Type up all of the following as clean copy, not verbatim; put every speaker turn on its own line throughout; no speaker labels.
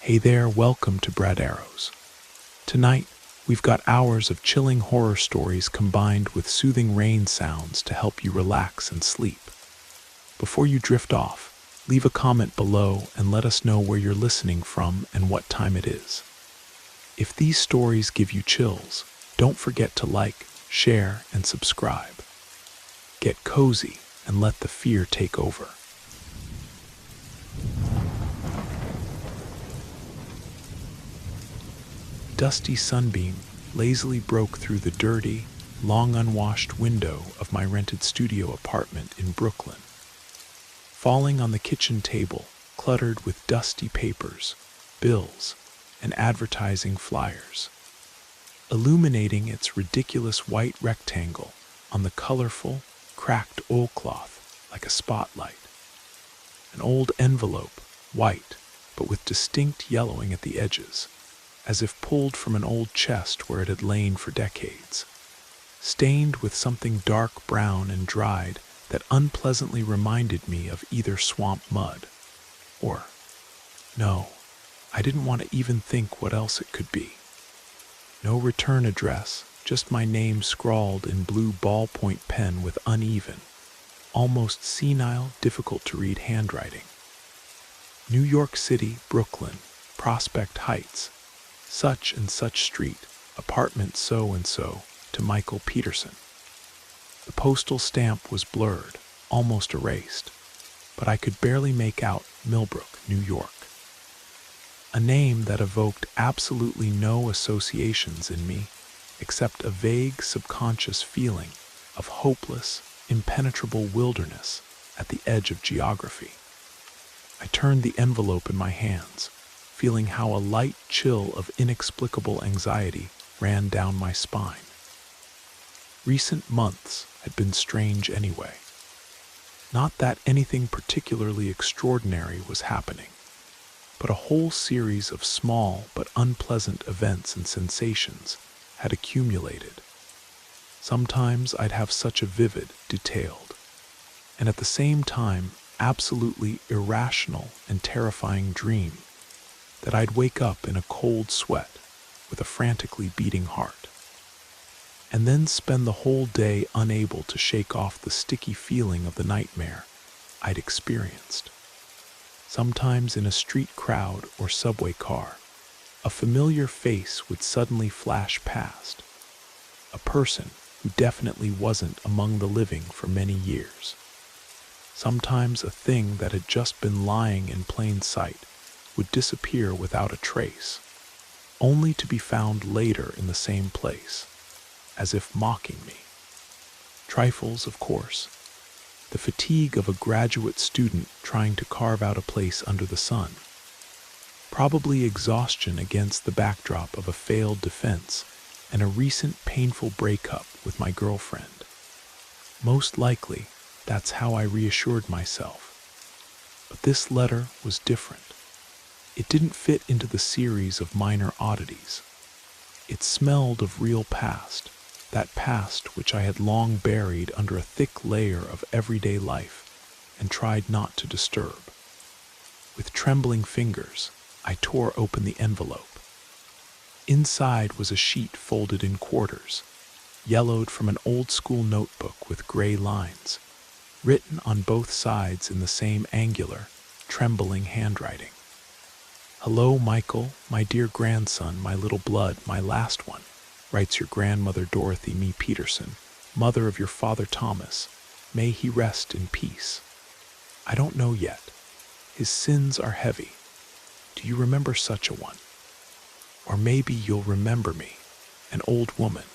Hey there, welcome to Brad Arrows. Tonight, we've got hours of chilling horror stories combined with soothing rain sounds to help you relax and sleep. Before you drift off, leave a comment below and let us know where you're listening from and what time it is. If these stories give you chills, don't forget to like, share, and subscribe. Get cozy and let the fear take over. Dusty sunbeam lazily broke through the dirty, long unwashed window of my rented studio apartment in Brooklyn, falling on the kitchen table cluttered with dusty papers, bills, and advertising flyers, illuminating its ridiculous white rectangle on the colorful, cracked oilcloth like a spotlight. An old envelope, white, but with distinct yellowing at the edges, as if pulled from an old chest where it had lain for decades, stained with something dark brown and dried that unpleasantly reminded me of either swamp mud or, no, I didn't want to even think what else it could be. No return address, just my name scrawled in blue ballpoint pen with uneven, almost senile, difficult-to-read handwriting. New York City, Brooklyn, Prospect Heights, such and such street, apartment so-and-so, to Michael Peterson. The postal stamp was blurred, almost erased, but I could barely make out Millbrook, New York. A name that evoked absolutely no associations in me, except a vague subconscious feeling of hopeless, impenetrable wilderness at the edge of geography. I turned the envelope in my hands, feeling how a light chill of inexplicable anxiety ran down my spine. Recent months had been strange anyway. Not that anything particularly extraordinary was happening, but a whole series of small but unpleasant events and sensations had accumulated. Sometimes I'd have such a vivid, detailed, and at the same time absolutely irrational and terrifying dream that I'd wake up in a cold sweat with a frantically beating heart, and then spend the whole day unable to shake off the sticky feeling of the nightmare I'd experienced. Sometimes in a street crowd or subway car, a familiar face would suddenly flash past, a person who definitely wasn't among the living for many years. Sometimes a thing that had just been lying in plain sight would disappear without a trace, only to be found later in the same place, as if mocking me. Trifles, of course. The fatigue of a graduate student trying to carve out a place under the sun. Probably exhaustion against the backdrop of a failed defense and a recent painful breakup with my girlfriend. Most likely, that's how I reassured myself. But this letter was different. It didn't fit into the series of minor oddities. It smelled of real past, that past which I had long buried under a thick layer of everyday life and tried not to disturb. With trembling fingers, I tore open the envelope. Inside was a sheet folded in quarters, yellowed from an old-school notebook with gray lines, written on both sides in the same angular, trembling handwriting. "Hello, Michael, my dear grandson, my little blood, my last one, writes your grandmother Dorothy Me Peterson, mother of your father Thomas. May he rest in peace. I don't know yet. His sins are heavy. Do you remember such a one? Or maybe you'll remember me, an old woman,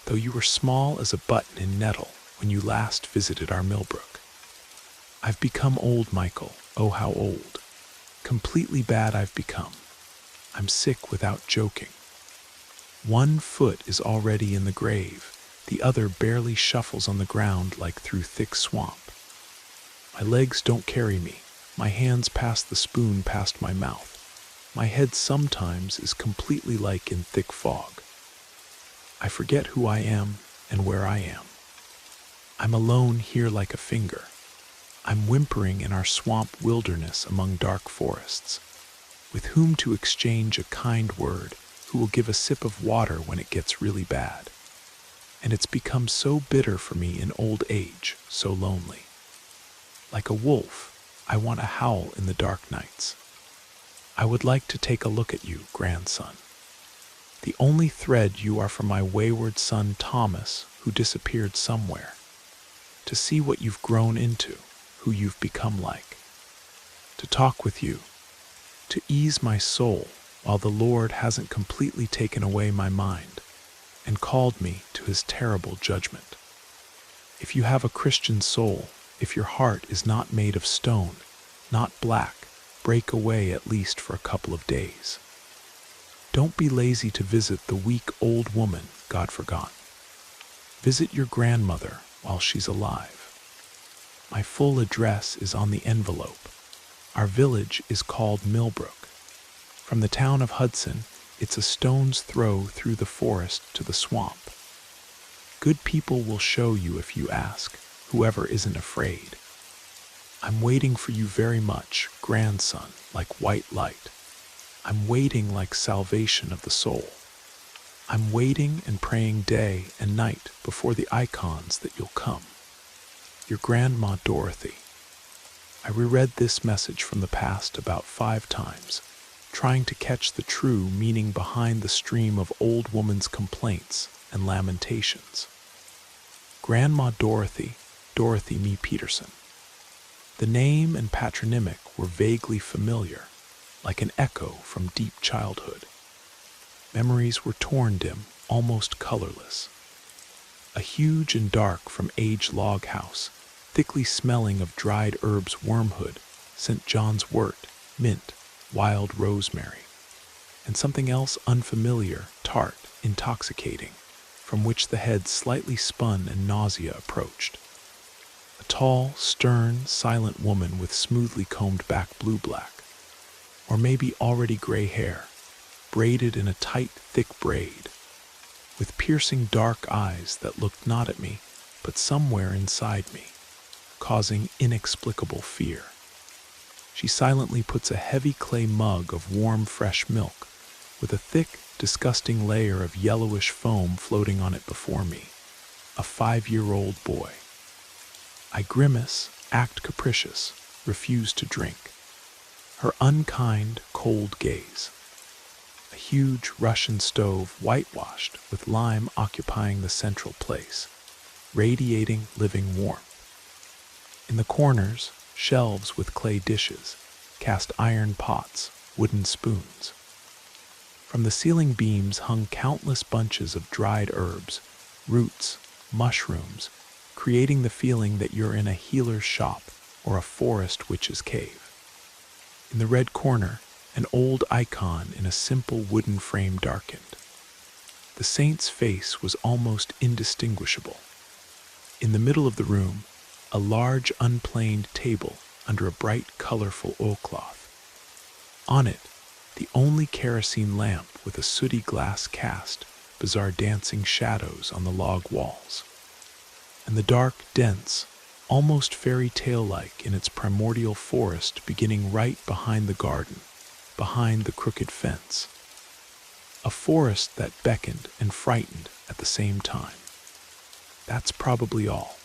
though you were small as a button in nettle when you last visited our Millbrook. I've become old, Michael, oh how old. Completely bad I've become. I'm sick without joking. One foot is already in the grave, the other barely shuffles on the ground like through thick swamp. My legs don't carry me, my hands pass the spoon past my mouth. My head sometimes is completely like in thick fog. I forget who I am and where I am. I'm alone here like a finger. I'm whimpering in our swamp wilderness among dark forests. with whom to exchange a kind word, who will give a sip of water when it gets really bad. And it's become so bitter for me in old age, so lonely. Like a wolf, I want to howl in the dark nights. I would like to take a look at you, grandson. The only thread you are from my wayward son Thomas, who disappeared somewhere. To see what you've grown into, who you've become like. To talk with you, to ease my soul while the Lord hasn't completely taken away my mind and called me to his terrible judgment. If you have a Christian soul, if your heart is not made of stone, not black, break away at least for a couple of days. Don't be lazy to visit the weak old woman God forgot. Visit your grandmother while she's alive. My full address is on the envelope. Our village is called Millbrook. From the town of Hudson, it's a stone's throw through the forest to the swamp. Good people will show you if you ask, whoever isn't afraid. I'm waiting for you very much, grandson, like white light. I'm waiting like salvation of the soul. I'm waiting and praying day and night before the icons that you'll come. Your Grandma Dorothy. I reread this message from the past about 5 times, trying to catch the true meaning behind the stream of old woman's complaints and lamentations. Grandma Dorothy, Dorothy Me Peterson. The name and patronymic were vaguely familiar, like an echo from deep childhood. Memories were torn dim, almost colorless. A huge and dark from age log house, thickly smelling of dried herbs, wormwood, St. John's wort, mint, wild rosemary, and something else unfamiliar, tart, intoxicating, from which the head slightly spun and nausea approached. A tall, stern, silent woman with smoothly combed back blue-black, or maybe already gray hair, braided in a tight, thick braid, with piercing dark eyes that looked not at me, but somewhere inside me, causing inexplicable fear. She silently puts a heavy clay mug of warm, fresh milk, with a thick, disgusting layer of yellowish foam floating on it before me, a 5-year-old boy. I grimace, act capricious, refuse to drink. Her unkind, cold gaze. A huge Russian stove, whitewashed, with lime occupying the central place, radiating living warmth. In the corners, shelves with clay dishes, cast iron pots, wooden spoons. From the ceiling beams hung countless bunches of dried herbs, roots, mushrooms, creating the feeling that you're in a healer's shop or a forest witch's cave. In the red corner, an old icon in a simple wooden frame darkened. The saint's face was almost indistinguishable. In the middle of the room, a large unplaned table under a bright, colorful oilcloth. On it, the only kerosene lamp with a sooty glass cast bizarre dancing shadows on the log walls. And the dark, dense, almost fairy tale-like in its primordial forest beginning right behind the garden, behind the crooked fence. A forest that beckoned and frightened at the same time. That's probably all.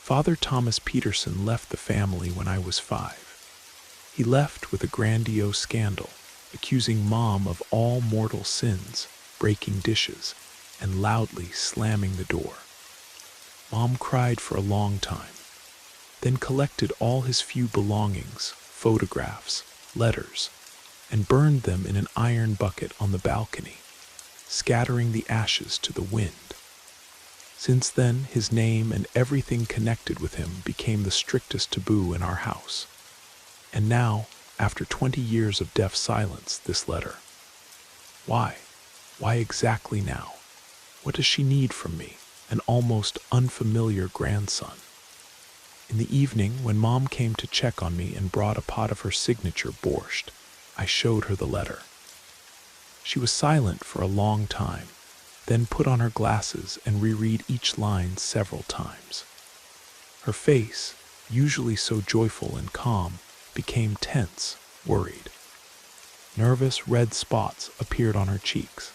Father Thomas Peterson left the family when I was 5. He left with a grandiose scandal, accusing Mom of all mortal sins, breaking dishes, and loudly slamming the door. Mom cried for a long time, then collected all his few belongings, photographs, letters, and burned them in an iron bucket on the balcony, scattering the ashes to the wind. Since then, his name and everything connected with him became the strictest taboo in our house. And now, after 20 years of deaf silence, this letter. Why? Why exactly now? What does she need from me, an almost unfamiliar grandson? In the evening, when Mom came to check on me and brought a pot of her signature borscht, I showed her the letter. She was silent for a long time, then put on her glasses and reread each line several times. Her face, usually so joyful and calm, became tense, worried. Nervous red spots appeared on her cheeks.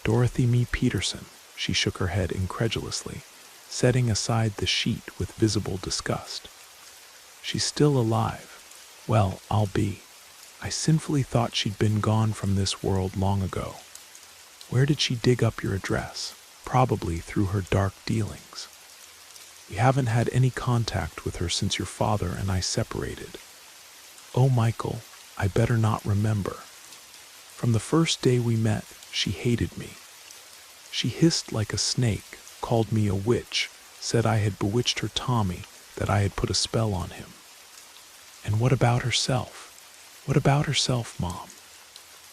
Dorothy Me Peterson, she shook her head incredulously, setting aside the sheet with visible disgust. She's still alive. Well, I'll be. I sinfully thought she'd been gone from this world long ago. Where did she dig up your address? Probably through her dark dealings. We haven't had any contact with her since your father and I separated. Oh, Michael, I better not remember. From the first day we met, she hated me. She hissed like a snake, called me a witch, said I had bewitched her Tommy, that I had put a spell on him. And what about herself? What about herself, Mom?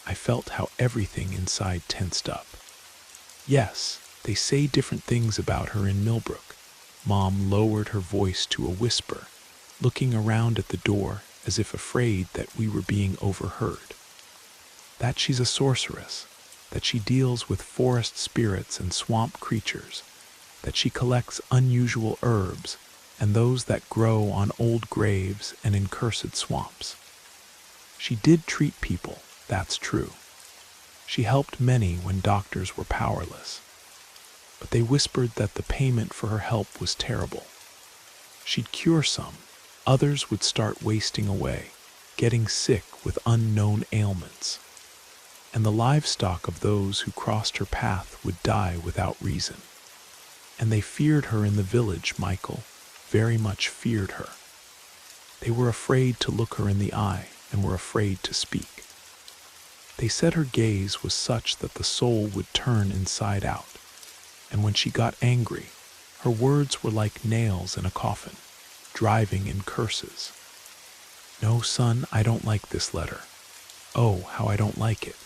I felt how everything inside tensed up. Yes, they say different things about her in Millbrook. Mom lowered her voice to a whisper, looking around at the door as if afraid that we were being overheard. That she's a sorceress, that she deals with forest spirits and swamp creatures, that she collects unusual herbs and those that grow on old graves and in cursed swamps. She did treat people, that's true. She helped many when doctors were powerless. But they whispered that the payment for her help was terrible. She'd cure some, others would start wasting away, getting sick with unknown ailments. And the livestock of those who crossed her path would die without reason. And they feared her in the village, Michael, very much feared her. They were afraid to look her in the eye and were afraid to speak. They said her gaze was such that the soul would turn inside out. And when she got angry, her words were like nails in a coffin, driving in curses. No, son, I don't like this letter. Oh, how I don't like it.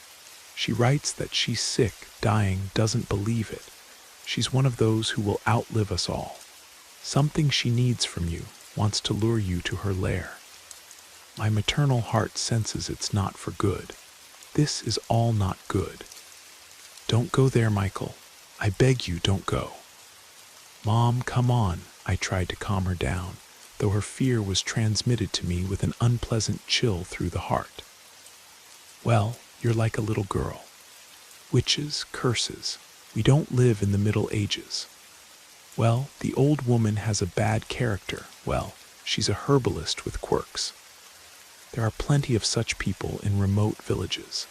She writes that she's sick, dying, doesn't believe it. She's one of those who will outlive us all. Something she needs from you, wants to lure you to her lair. My maternal heart senses it's not for good. This is all not good. Don't go there, Michael. I beg you, don't go. Mom, come on, I tried to calm her down, though her fear was transmitted to me with an unpleasant chill through the heart. Well, you're like a little girl. Witches, curses. We don't live in the Middle Ages. Well, the old woman has a bad character. Well, she's a herbalist with quirks. There are plenty of such people in remote villages.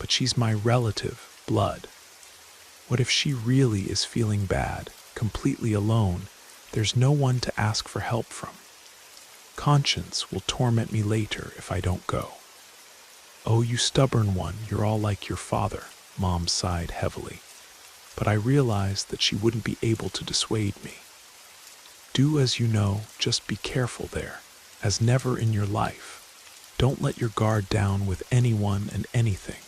But she's my relative, blood. What if she really is feeling bad, completely alone? There's no one to ask for help from. Conscience will torment me later if I don't go. Oh, you stubborn one, you're all like your father, Mom sighed heavily. But I realized that she wouldn't be able to dissuade me. Do as you know, just be careful there, as never in your life. Don't let your guard down with anyone and anything.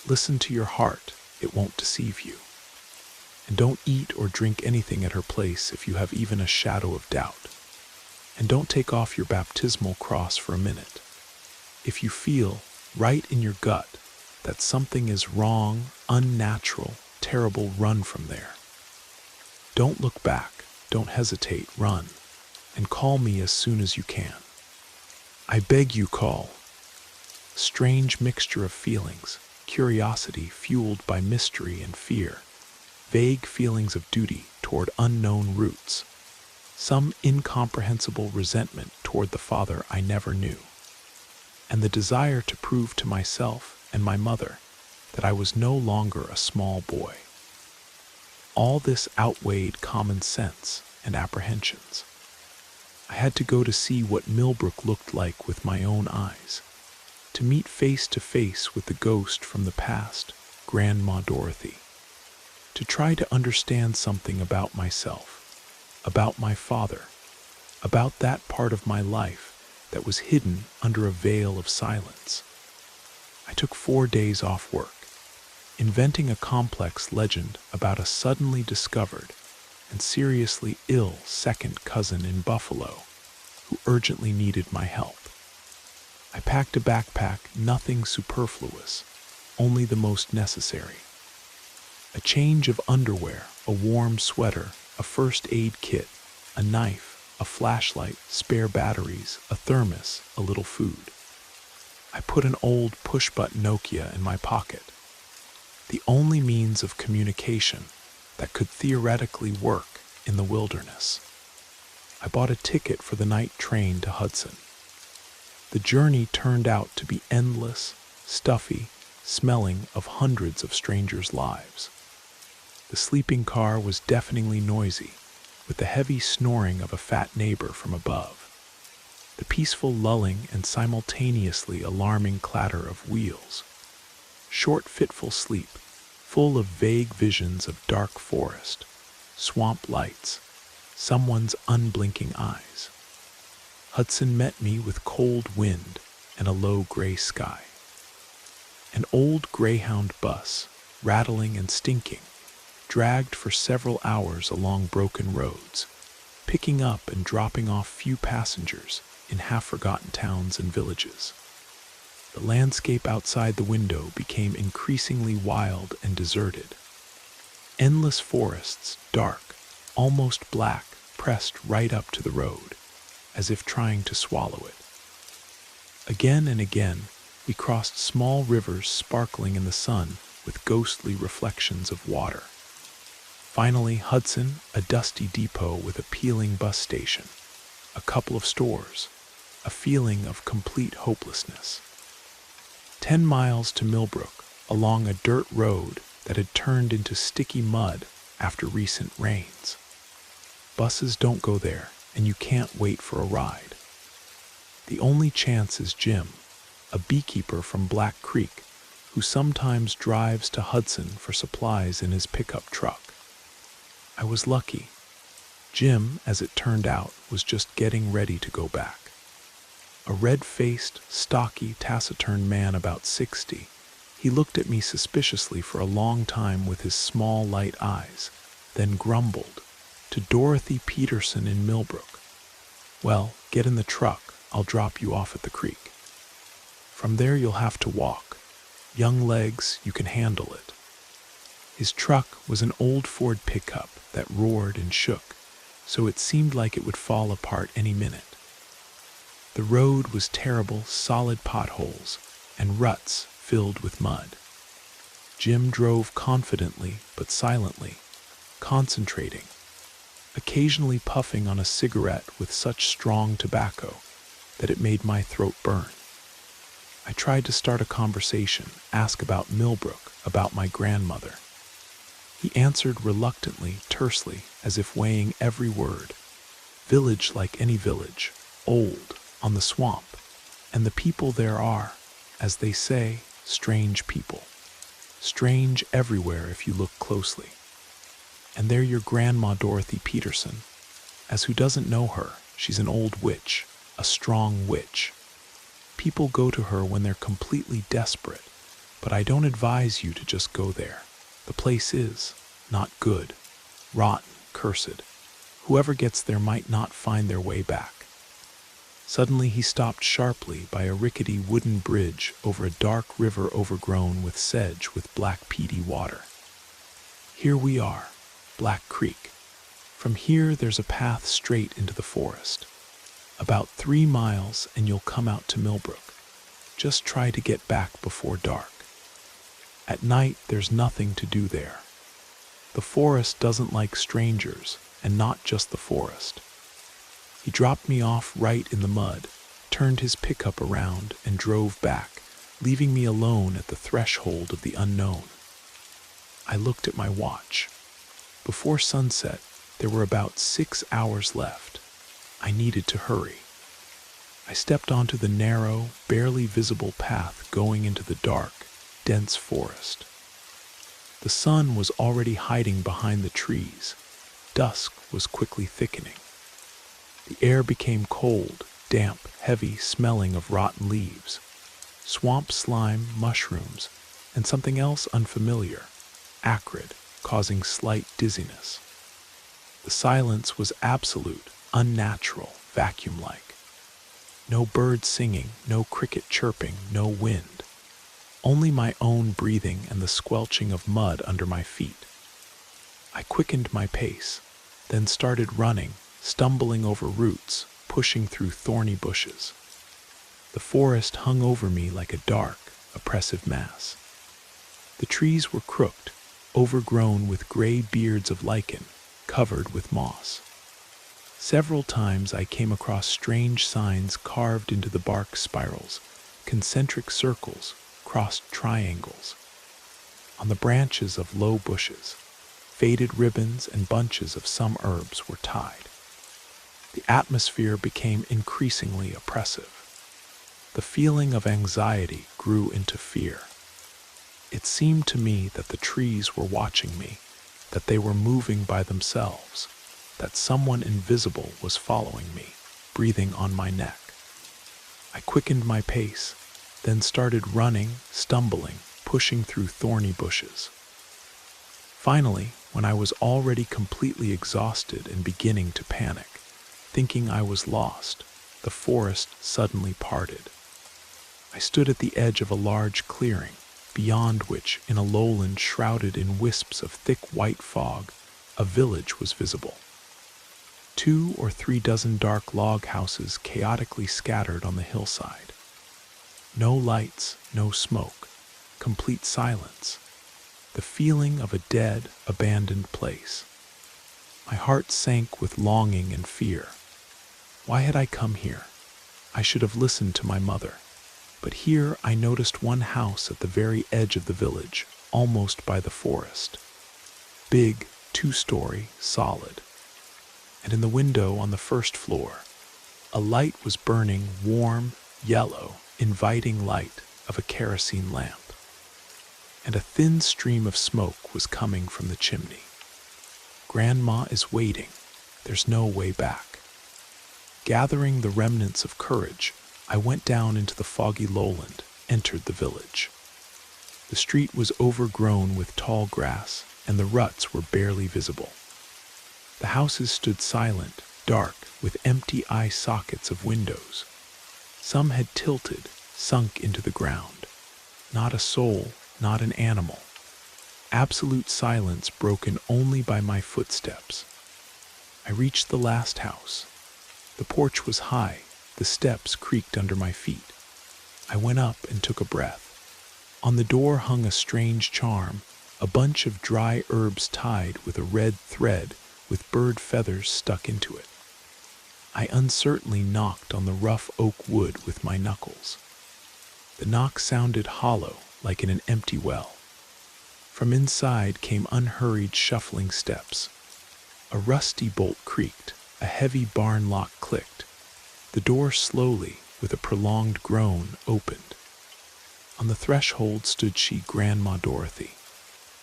Listen to your heart, it won't deceive you. And don't eat or drink anything at her place if you have even a shadow of doubt. And don't take off your baptismal cross for a minute. If you feel, right in your gut, that something is wrong, unnatural, terrible, run from there. Don't look back, don't hesitate, run, and call me as soon as you can. I beg you, call. Strange mixture of feelings, curiosity fueled by mystery and fear, vague feelings of duty toward unknown roots, some incomprehensible resentment toward the father I never knew, and the desire to prove to myself and my mother that I was no longer a small boy. All this outweighed common sense and apprehensions. I had to go to see what Millbrook looked like with my own eyes, to meet face to face with the ghost from the past, Grandma Dorothy, to try to understand something about myself, about my father, about that part of my life that was hidden under a veil of silence. I took 4 days off work, inventing a complex legend about a suddenly discovered and seriously ill second cousin in Buffalo who urgently needed my help. I packed a backpack, nothing superfluous, only the most necessary. A change of underwear, a warm sweater, a first aid kit, a knife, a flashlight, spare batteries, a thermos, a little food. I put an old push-button Nokia in my pocket, the only means of communication that could theoretically work in the wilderness. I bought a ticket for the night train to Hudson. The journey turned out to be endless, stuffy, smelling of hundreds of strangers' lives. The sleeping car was deafeningly noisy, with the heavy snoring of a fat neighbor from above, the peaceful lulling and simultaneously alarming clatter of wheels. Short, fitful sleep, full of vague visions of dark forest, swamp lights, someone's unblinking eyes. Hudson met me with cold wind and a low gray sky. An old Greyhound bus, rattling and stinking, dragged for several hours along broken roads, picking up and dropping off few passengers in half-forgotten towns and villages. The landscape outside the window became increasingly wild and deserted. Endless forests, dark, almost black, pressed right up to the road, as if trying to swallow it. Again and again, we crossed small rivers sparkling in the sun with ghostly reflections of water. Finally, Hudson, a dusty depot with a peeling bus station, a couple of stores, a feeling of complete hopelessness. 10 miles to Millbrook, along a dirt road that had turned into sticky mud after recent rains. Buses don't go there, and you can't wait for a ride. The only chance is Jim, a beekeeper from Black Creek, who sometimes drives to Hudson for supplies in his pickup truck. I was lucky. Jim, as it turned out, was just getting ready to go back. A red-faced, stocky, taciturn man about 60, he looked at me suspiciously for a long time with his small, light eyes, then grumbled, "To Dorothy Peterson in Millbrook. Well, get in the truck, I'll drop you off at the creek. From there you'll have to walk. Young legs, you can handle it." His truck was an old Ford pickup that roared and shook, so it seemed like it would fall apart any minute. The road was terrible, solid potholes and ruts filled with mud. Jim drove confidently but silently, concentrating, occasionally puffing on a cigarette with such strong tobacco that it made my throat burn. I tried to start a conversation, ask about Millbrook, about my grandmother. He answered reluctantly, tersely, as if weighing every word. Village like any village, old, on the swamp, and the people there are, as they say, strange people. Strange everywhere if you look closely. And they're your grandma Dorothy Peterson. As who doesn't know her, she's an old witch, a strong witch. People go to her when they're completely desperate, but I don't advise you to just go there. The place is not good, rotten, cursed. Whoever gets there might not find their way back. Suddenly he stopped sharply by a rickety wooden bridge over a dark river overgrown with sedge with black peaty water. Here we are, Black Creek. From here there's a path straight into the forest. About 3 miles and you'll come out to Millbrook. Just try to get back before dark. At night there's nothing to do there. The forest doesn't like strangers, and not just the forest. He dropped me off right in the mud, turned his pickup around, and drove back, leaving me alone at the threshold of the unknown. I looked at my watch. Before sunset, there were about 6 hours left. I needed to hurry. I stepped onto the narrow, barely visible path going into the dark, dense forest. The sun was already hiding behind the trees. Dusk was quickly thickening. The air became cold, damp, heavy, smelling of rotten leaves, swamp slime, mushrooms, and something else unfamiliar, acrid, causing slight dizziness. The silence was absolute, unnatural, vacuum-like. No bird singing, no cricket chirping, no wind. Only my own breathing and the squelching of mud under my feet. I quickened my pace, then started running, stumbling over roots, pushing through thorny bushes. The forest hung over me like a dark, oppressive mass. The trees were crooked, overgrown with gray beards of lichen, covered with moss. Several times I came across strange signs carved into the bark spirals, concentric circles, crossed triangles. On the branches of low bushes, faded ribbons and bunches of some herbs were tied. The atmosphere became increasingly oppressive. The feeling of anxiety grew into fear. It seemed to me that the trees were watching me, that they were moving by themselves, that someone invisible was following me, breathing on my neck. I quickened my pace, then started running, stumbling, pushing through thorny bushes. Finally, when I was already completely exhausted and beginning to panic, thinking I was lost, the forest suddenly parted. I stood at the edge of a large clearing, beyond which, in a lowland shrouded in wisps of thick white fog, a village was visible. 2 or 3 dozen dark log houses chaotically scattered on the hillside. No lights, no smoke, complete silence. The feeling of a dead, abandoned place. My heart sank with longing and fear. Why had I come here? I should have listened to my mother. But here I noticed one house at the very edge of the village, almost by the forest. Big, 2-story, solid. And in the window on the first floor, a light was burning, warm, yellow, inviting light of a kerosene lamp. And a thin stream of smoke was coming from the chimney. Grandma is waiting. There's no way back. Gathering the remnants of courage, I went down into the foggy lowland, entered the village. The street was overgrown with tall grass, and the ruts were barely visible. The houses stood silent, dark, with empty eye sockets of windows. Some had tilted, sunk into the ground. Not a soul, not an animal. Absolute silence broken only by my footsteps. I reached the last house. The porch was high, the steps creaked under my feet. I went up and took a breath. On the door hung a strange charm, a bunch of dry herbs tied with a red thread with bird feathers stuck into it. I uncertainly knocked on the rough oak wood with my knuckles. The knock sounded hollow, like in an empty well. From inside came unhurried, shuffling steps. A rusty bolt creaked, a heavy barn lock clicked. The door slowly, with a prolonged groan, opened. On the threshold stood she, Grandma Dorothy.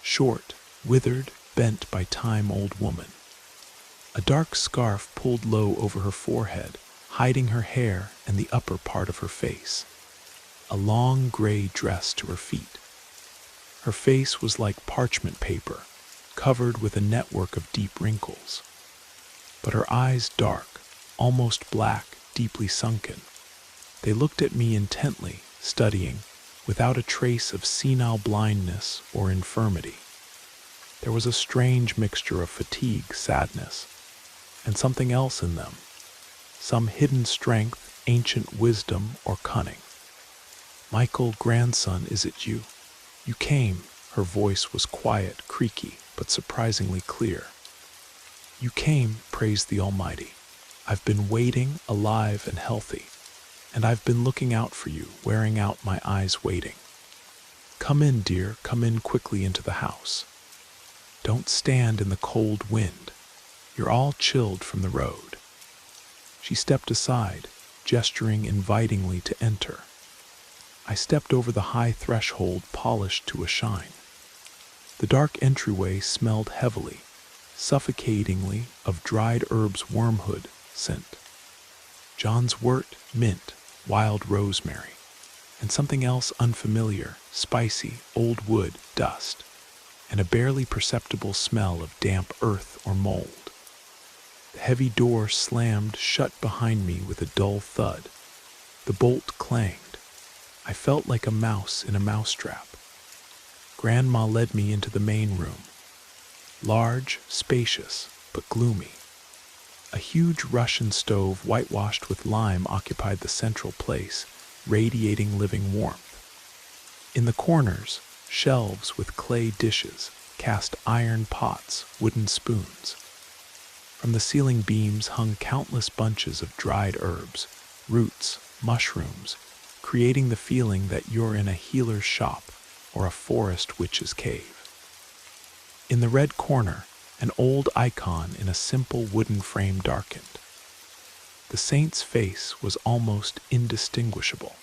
Short, withered, bent by time old woman. A dark scarf pulled low over her forehead, hiding her hair and the upper part of her face. A long gray dress to her feet. Her face was like parchment paper, covered with a network of deep wrinkles. But her eyes dark, almost black, deeply sunken. They looked at me intently, studying, without a trace of senile blindness or infirmity. There was a strange mixture of fatigue, sadness, and something else in them, some hidden strength, ancient wisdom, or cunning. "Michael, grandson, is it you? You came." Her voice was quiet, creaky, but surprisingly clear. "You came, praise the Almighty. I've been waiting, alive and healthy, and I've been looking out for you, wearing out my eyes waiting. Come in, dear, come in quickly into the house. Don't stand in the cold wind. You're all chilled from the road." She stepped aside, gesturing invitingly to enter. I stepped over the high threshold, polished to a shine. The dark entryway smelled heavily, suffocatingly, of dried herbs, wormwood scent. John's wort, mint, wild rosemary, and something else unfamiliar, spicy, old wood, dust, and a barely perceptible smell of damp earth or mold. The heavy door slammed shut behind me with a dull thud. The bolt clanged. I felt like a mouse in a mousetrap. Grandma led me into the main room. Large, spacious, but gloomy. A huge Russian stove whitewashed with lime occupied the central place, radiating living warmth. In the corners, shelves with clay dishes, cast iron pots, wooden spoons. From the ceiling beams hung countless bunches of dried herbs, roots, mushrooms, creating the feeling that you're in a healer's shop or a forest witch's cave. In the red corner, an old icon in a simple wooden frame darkened. The saint's face was almost indistinguishable.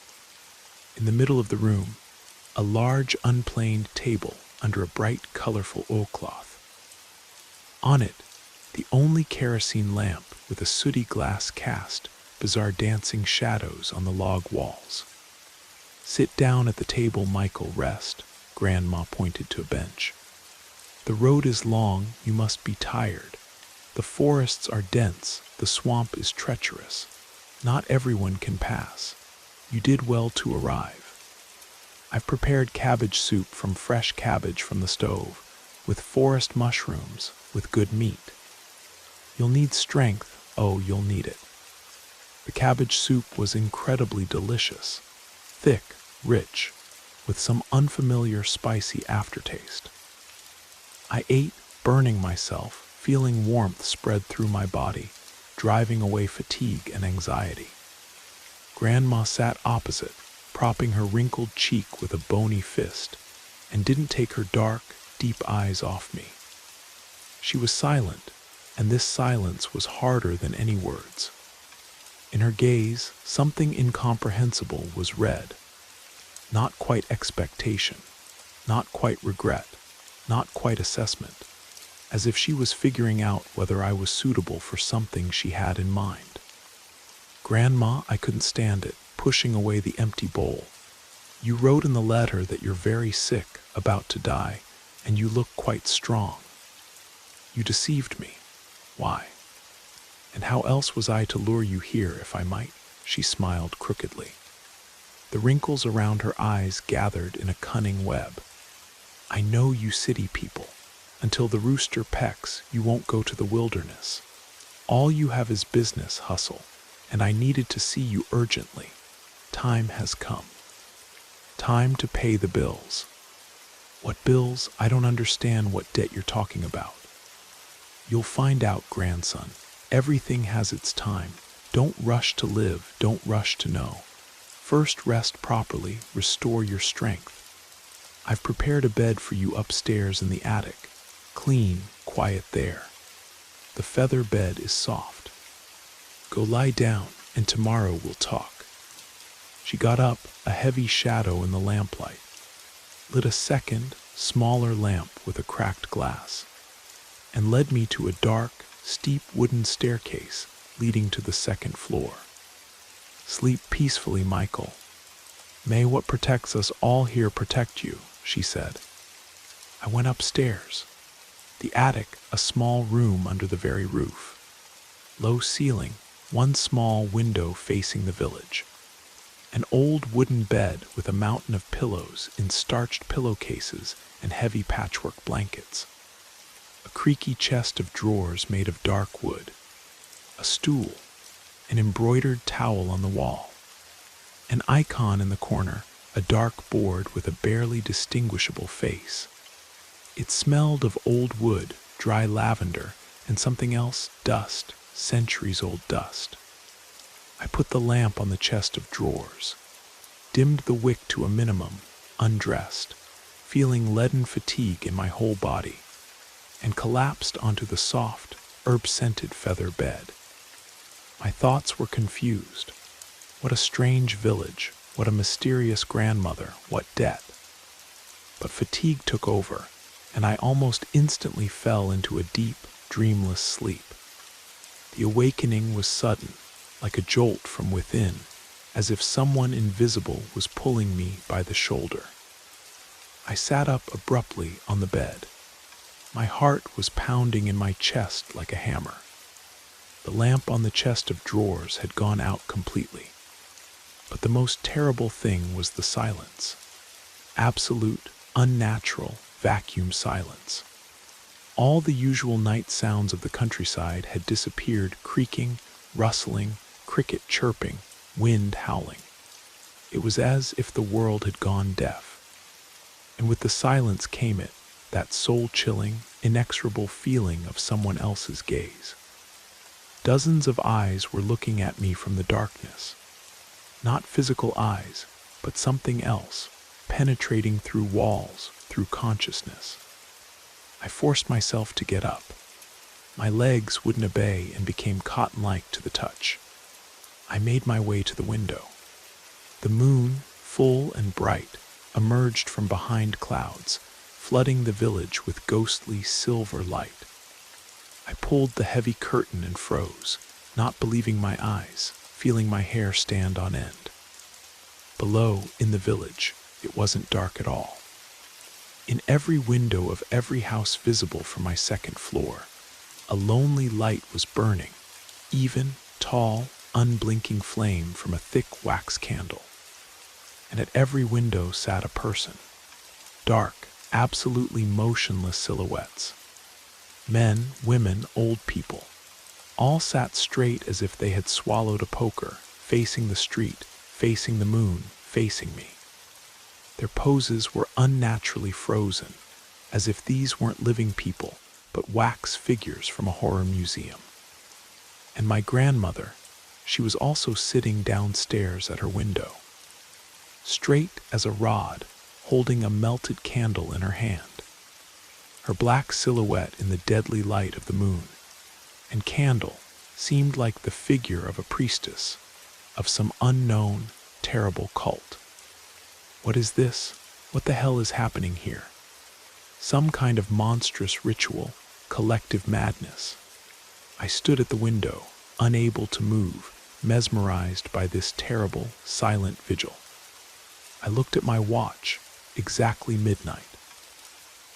In the middle of the room, a large unplaned table under a bright, colorful oilcloth. On it, the only kerosene lamp with a sooty glass cast bizarre dancing shadows on the log walls. "Sit down at the table, Michael, rest," Grandma pointed to a bench. "The road is long, you must be tired. The forests are dense, the swamp is treacherous. Not everyone can pass. You did well to arrive. I've prepared cabbage soup from fresh cabbage from the stove, with forest mushrooms, with good meat. You'll need strength, oh, you'll need it." The cabbage soup was incredibly delicious, thick, rich, with some unfamiliar spicy aftertaste. I ate, burning myself, feeling warmth spread through my body, driving away fatigue and anxiety. Grandma sat opposite, propping her wrinkled cheek with a bony fist, and didn't take her dark, deep eyes off me. She was silent, and this silence was harder than any words. In her gaze, something incomprehensible was read. Not quite expectation, not quite regret, not quite assessment, as if she was figuring out whether I was suitable for something she had in mind. "Grandma," I couldn't stand it, pushing away the empty bowl. "You wrote in the letter that you're very sick, about to die, and you look quite strong. You deceived me. Why? And how else was I to lure you here, if I might?" She smiled crookedly. The wrinkles around her eyes gathered in a cunning web. "I know you city people. Until the rooster pecks, you won't go to the wilderness. All you have is business, hustle, and I needed to see you urgently. Time has come. Time to pay the bills." "What bills? I don't understand what debt you're talking about." "You'll find out, grandson. Everything has its time. Don't rush to live, don't rush to know. First rest properly, restore your strength. I've prepared a bed for you upstairs in the attic. Clean, quiet there. The feather bed is soft. Go lie down, and tomorrow we'll talk." She got up, a heavy shadow in the lamplight, lit a second, smaller lamp with a cracked glass, and led me to a dark, steep wooden staircase leading to the second floor. "Sleep peacefully, Michael. May what protects us all here protect you," she said. I went upstairs. The attic, a small room under the very roof. Low ceiling, one small window facing the village. An old wooden bed with a mountain of pillows in starched pillowcases and heavy patchwork blankets. A creaky chest of drawers made of dark wood. A stool, an embroidered towel on the wall. An icon in the corner, a dark board with a barely distinguishable face. It smelled of old wood, dry lavender, and something else, dust, centuries-old dust. I put the lamp on the chest of drawers, dimmed the wick to a minimum, undressed, feeling leaden fatigue in my whole body, and collapsed onto the soft, herb-scented feather bed. My thoughts were confused. What a strange village, what a mysterious grandmother, what debt. But fatigue took over, and I almost instantly fell into a deep, dreamless sleep. The awakening was sudden, like a jolt from within, as if someone invisible was pulling me by the shoulder. I sat up abruptly on the bed. My heart was pounding in my chest like a hammer. The lamp on the chest of drawers had gone out completely. But the most terrible thing was the silence. Absolute, unnatural, vacuum silence. All the usual night sounds of the countryside had disappeared, creaking, rustling, cricket chirping, wind howling. It was as if the world had gone deaf. And with the silence came it, that soul-chilling, inexorable feeling of someone else's gaze. Dozens of eyes were looking at me from the darkness. Not physical eyes, but something else, penetrating through walls, through consciousness. I forced myself to get up. My legs wouldn't obey and became cotton-like to the touch. I made my way to the window. The moon, full and bright, emerged from behind clouds, flooding the village with ghostly silver light. I pulled the heavy curtain and froze, not believing my eyes, feeling my hair stand on end. Below, in the village, it wasn't dark at all. In every window of every house visible from my second floor, a lonely light was burning, even, tall, unblinking flame from a thick wax candle. And at every window sat a person. Dark, absolutely motionless silhouettes. Men, women, old people. All sat straight as if they had swallowed a poker, facing the street, facing the moon, facing me. Their poses were unnaturally frozen, as if these weren't living people, but wax figures from a horror museum. And my grandmother, she was also sitting downstairs at her window. Straight as a rod, holding a melted candle in her hand. Her black silhouette in the deadly light of the moon, and candle seemed like the figure of a priestess of some unknown, terrible cult. What is this? What the hell is happening here? Some kind of monstrous ritual, collective madness. I stood at the window, unable to move, mesmerized by this terrible, silent vigil. I looked at my watch, exactly midnight.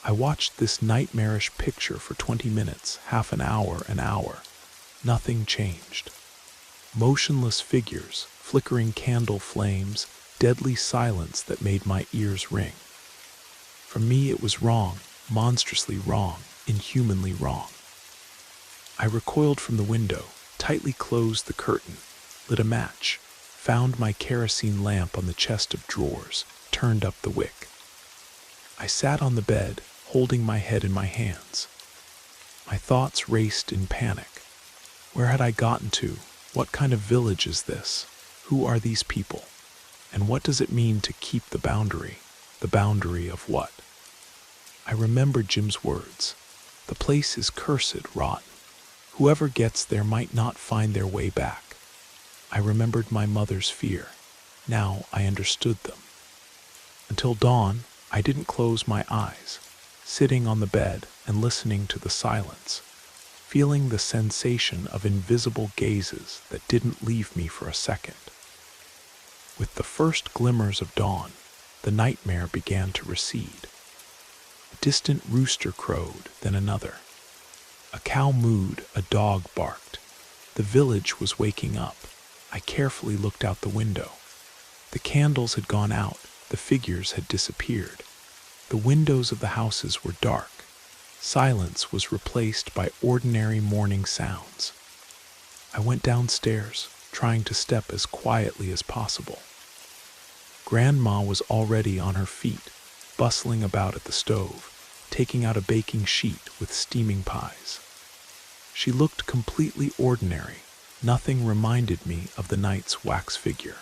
I watched this nightmarish picture for 20 minutes, half an hour. Nothing changed. Motionless figures, flickering candle flames, deadly silence that made my ears ring. For me it was wrong, monstrously wrong, inhumanly wrong. I recoiled from the window, tightly closed the curtain, lit a match, found my kerosene lamp on the chest of drawers, turned up the wick. I sat on the bed, holding my head in my hands. My thoughts raced in panic. Where had I gotten to? What kind of village is this? Who are these people? And what does it mean to keep the boundary? The boundary of what? I remembered Jim's words. The place is cursed, rotten. Whoever gets there might not find their way back. I remembered my mother's fear. Now I understood them. Until dawn, I didn't close my eyes, sitting on the bed and listening to the silence, feeling the sensation of invisible gazes that didn't leave me for a second. With the first glimmers of dawn, the nightmare began to recede. A distant rooster crowed, then another. A cow mooed, a dog barked. The village was waking up. I carefully looked out the window. The candles had gone out, the figures had disappeared. The windows of the houses were dark. Silence was replaced by ordinary morning sounds. I went downstairs, trying to step as quietly as possible. Grandma was already on her feet, bustling about at the stove, taking out a baking sheet with steaming pies. She looked completely ordinary. Nothing reminded me of the night's wax figure.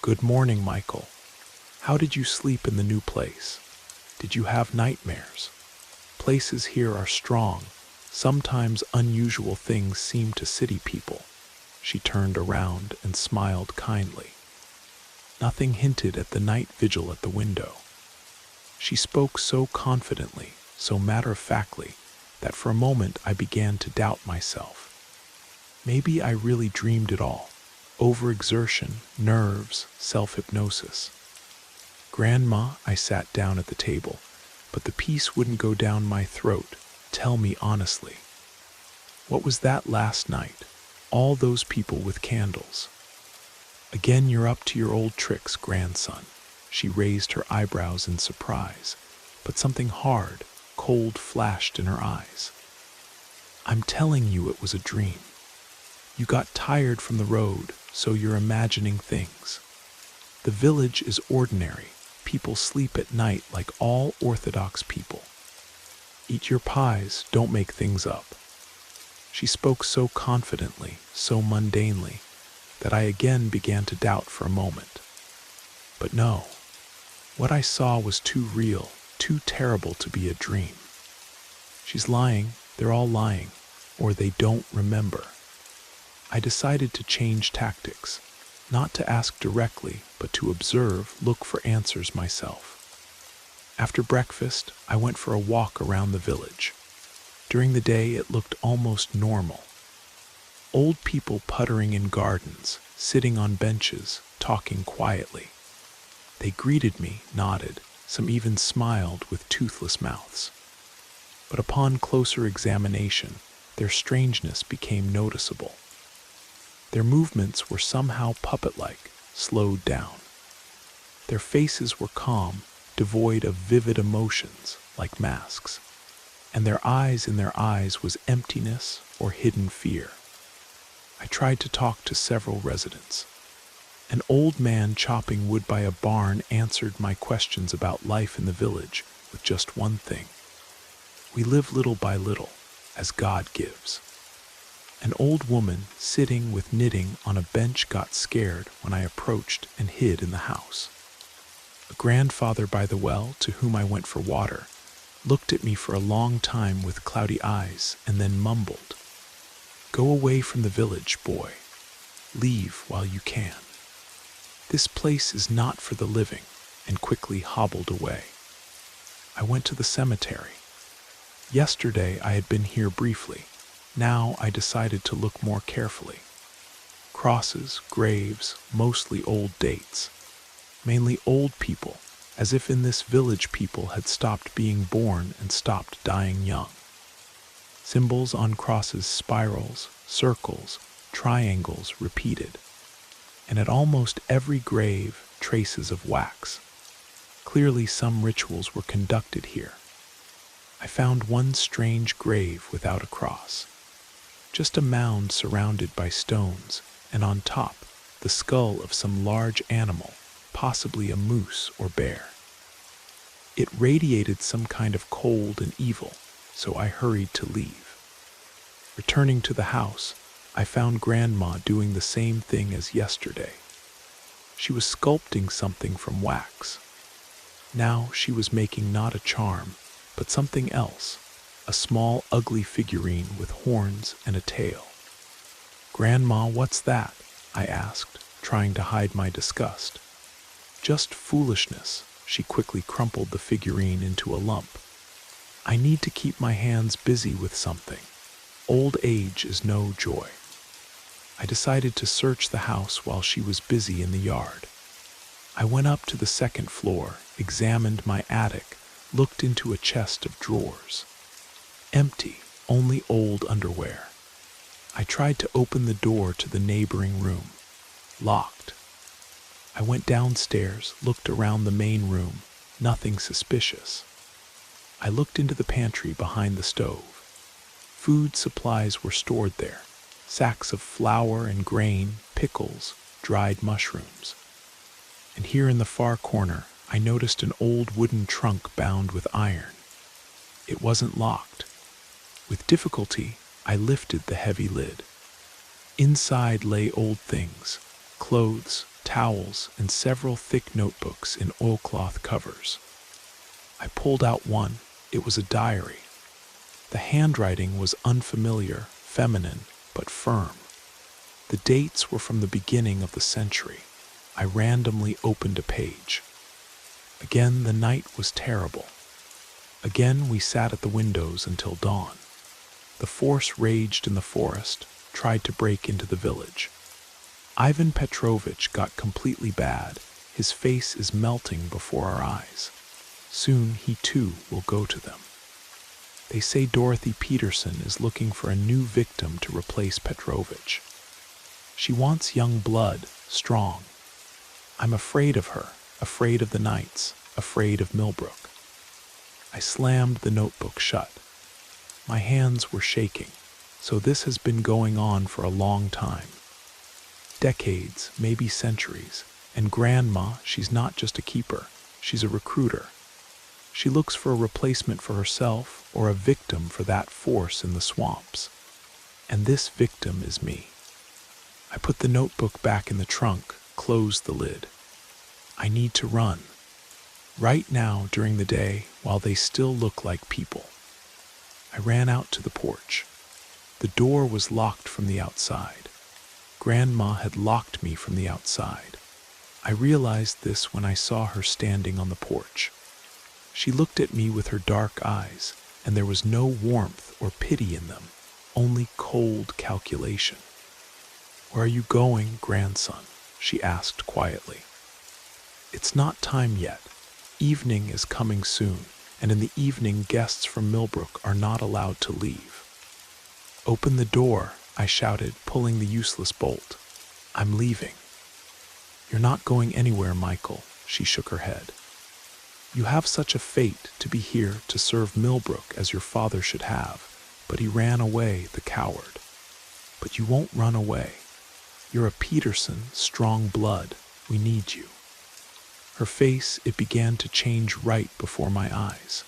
"Good morning, Michael. How did you sleep in the new place? Did you have nightmares? Places here are strong. Sometimes unusual things seem to city people." She turned around and smiled kindly. Nothing hinted at the night vigil at the window. She spoke so confidently, so matter-of-factly, that for a moment I began to doubt myself. Maybe I really dreamed it all. Overexertion, nerves, self-hypnosis. "Grandma," I sat down at the table, but the peace wouldn't go down my throat. "Tell me honestly. What was that last night? All those people with candles." "Again you're up to your old tricks, grandson." She raised her eyebrows in surprise, but something hard, cold flashed in her eyes. "I'm telling you it was a dream. You got tired from the road, so you're imagining things." The village is ordinary. People sleep at night like all Orthodox people. Eat your pies, don't make things up. She spoke so confidently, so mundanely, that I again began to doubt for a moment. But no, what I saw was too real, too terrible to be a dream. She's lying, they're all lying, or they don't remember. I decided to change tactics, not to ask directly, but to observe, look for answers myself. After breakfast, I went for a walk around the village. During the day, it looked almost normal. Old people puttering in gardens, sitting on benches, talking quietly. They greeted me, nodded, some even smiled with toothless mouths. But upon closer examination, their strangeness became noticeable. Their movements were somehow puppet-like, slowed down. Their faces were calm, devoid of vivid emotions, like masks. And in their eyes was emptiness or hidden fear. I tried to talk to several residents. An old man chopping wood by a barn answered my questions about life in the village with just one thing. We live little by little, as God gives. An old woman sitting with knitting on a bench got scared when I approached and hid in the house. A grandfather by the well, to whom I went for water, looked at me for a long time with cloudy eyes and then mumbled, "Go away from the village, boy. Leave while you can. This place is not for the living," and quickly hobbled away. I went to the cemetery. Yesterday I had been here briefly. Now I decided to look more carefully. Crosses, graves, mostly old dates. Mainly old people, as if in this village people had stopped being born and stopped dying young. Symbols on crosses, spirals, circles, triangles repeated. And at almost every grave, traces of wax. Clearly some rituals were conducted here. I found one strange grave without a cross. Just a mound surrounded by stones, and on top, the skull of some large animal, possibly a moose or bear. It radiated some kind of cold and evil, so I hurried to leave. Returning to the house, I found Grandma doing the same thing as yesterday. She was sculpting something from wax. Now she was making not a charm, but something else, a small ugly figurine with horns and a tail. "Grandma, what's that?" I asked, trying to hide my disgust. "Just foolishness." She quickly crumpled the figurine into a lump. "I need to keep my hands busy with something. Old age is no joy." I decided to search the house while she was busy in the yard. I went up to the second floor, examined my attic, looked into a chest of drawers. Empty, only old underwear. I tried to open the door to the neighboring room. Locked. I went downstairs, looked around the main room, nothing suspicious. I looked into the pantry behind the stove. Food supplies were stored there. Sacks of flour and grain, pickles, dried mushrooms. And here in the far corner, I noticed an old wooden trunk bound with iron. It wasn't locked. With difficulty, I lifted the heavy lid. Inside lay old things, clothes, towels, and several thick notebooks in oilcloth covers. I pulled out one. It was a diary. The handwriting was unfamiliar, feminine, but firm. The dates were from the beginning of the century. I randomly opened a page. Again, the night was terrible. Again, we sat at the windows until dawn. The force raged in the forest, tried to break into the village. Ivan Petrovich got completely bad. His face is melting before our eyes. Soon he too will go to them. They say Dorothy Peterson is looking for a new victim to replace Petrovich. She wants young blood, strong. I'm afraid of her, afraid of the nights, afraid of Millbrook. I slammed the notebook shut. My hands were shaking, so this has been going on for a long time. Decades, maybe centuries, And Grandma, she's not just a keeper, she's a recruiter. She looks for a replacement for herself or a victim for that force in the swamps. And this victim is me. I put the notebook back in the trunk, closed the lid. I need to run. Right now, during the day, while they still look like people. I ran out to the porch. The door was locked from the outside. Grandma had locked me from the outside. I realized this when I saw her standing on the porch. She looked at me with her dark eyes, and there was no warmth or pity in them, only cold calculation. "Where are you going, grandson?" she asked quietly. "It's not time yet. Evening is coming soon, and in the evening guests from Millbrook are not allowed to leave." "Open the door," I shouted, pulling the useless bolt. "I'm leaving." "You're not going anywhere, Michael," she shook her head. "You have such a fate to be here to serve Millbrook as your father should have, but he ran away, the coward. But you won't run away. You're a Peterson, strong blood. We need you." Her face, it began to change right before my eyes.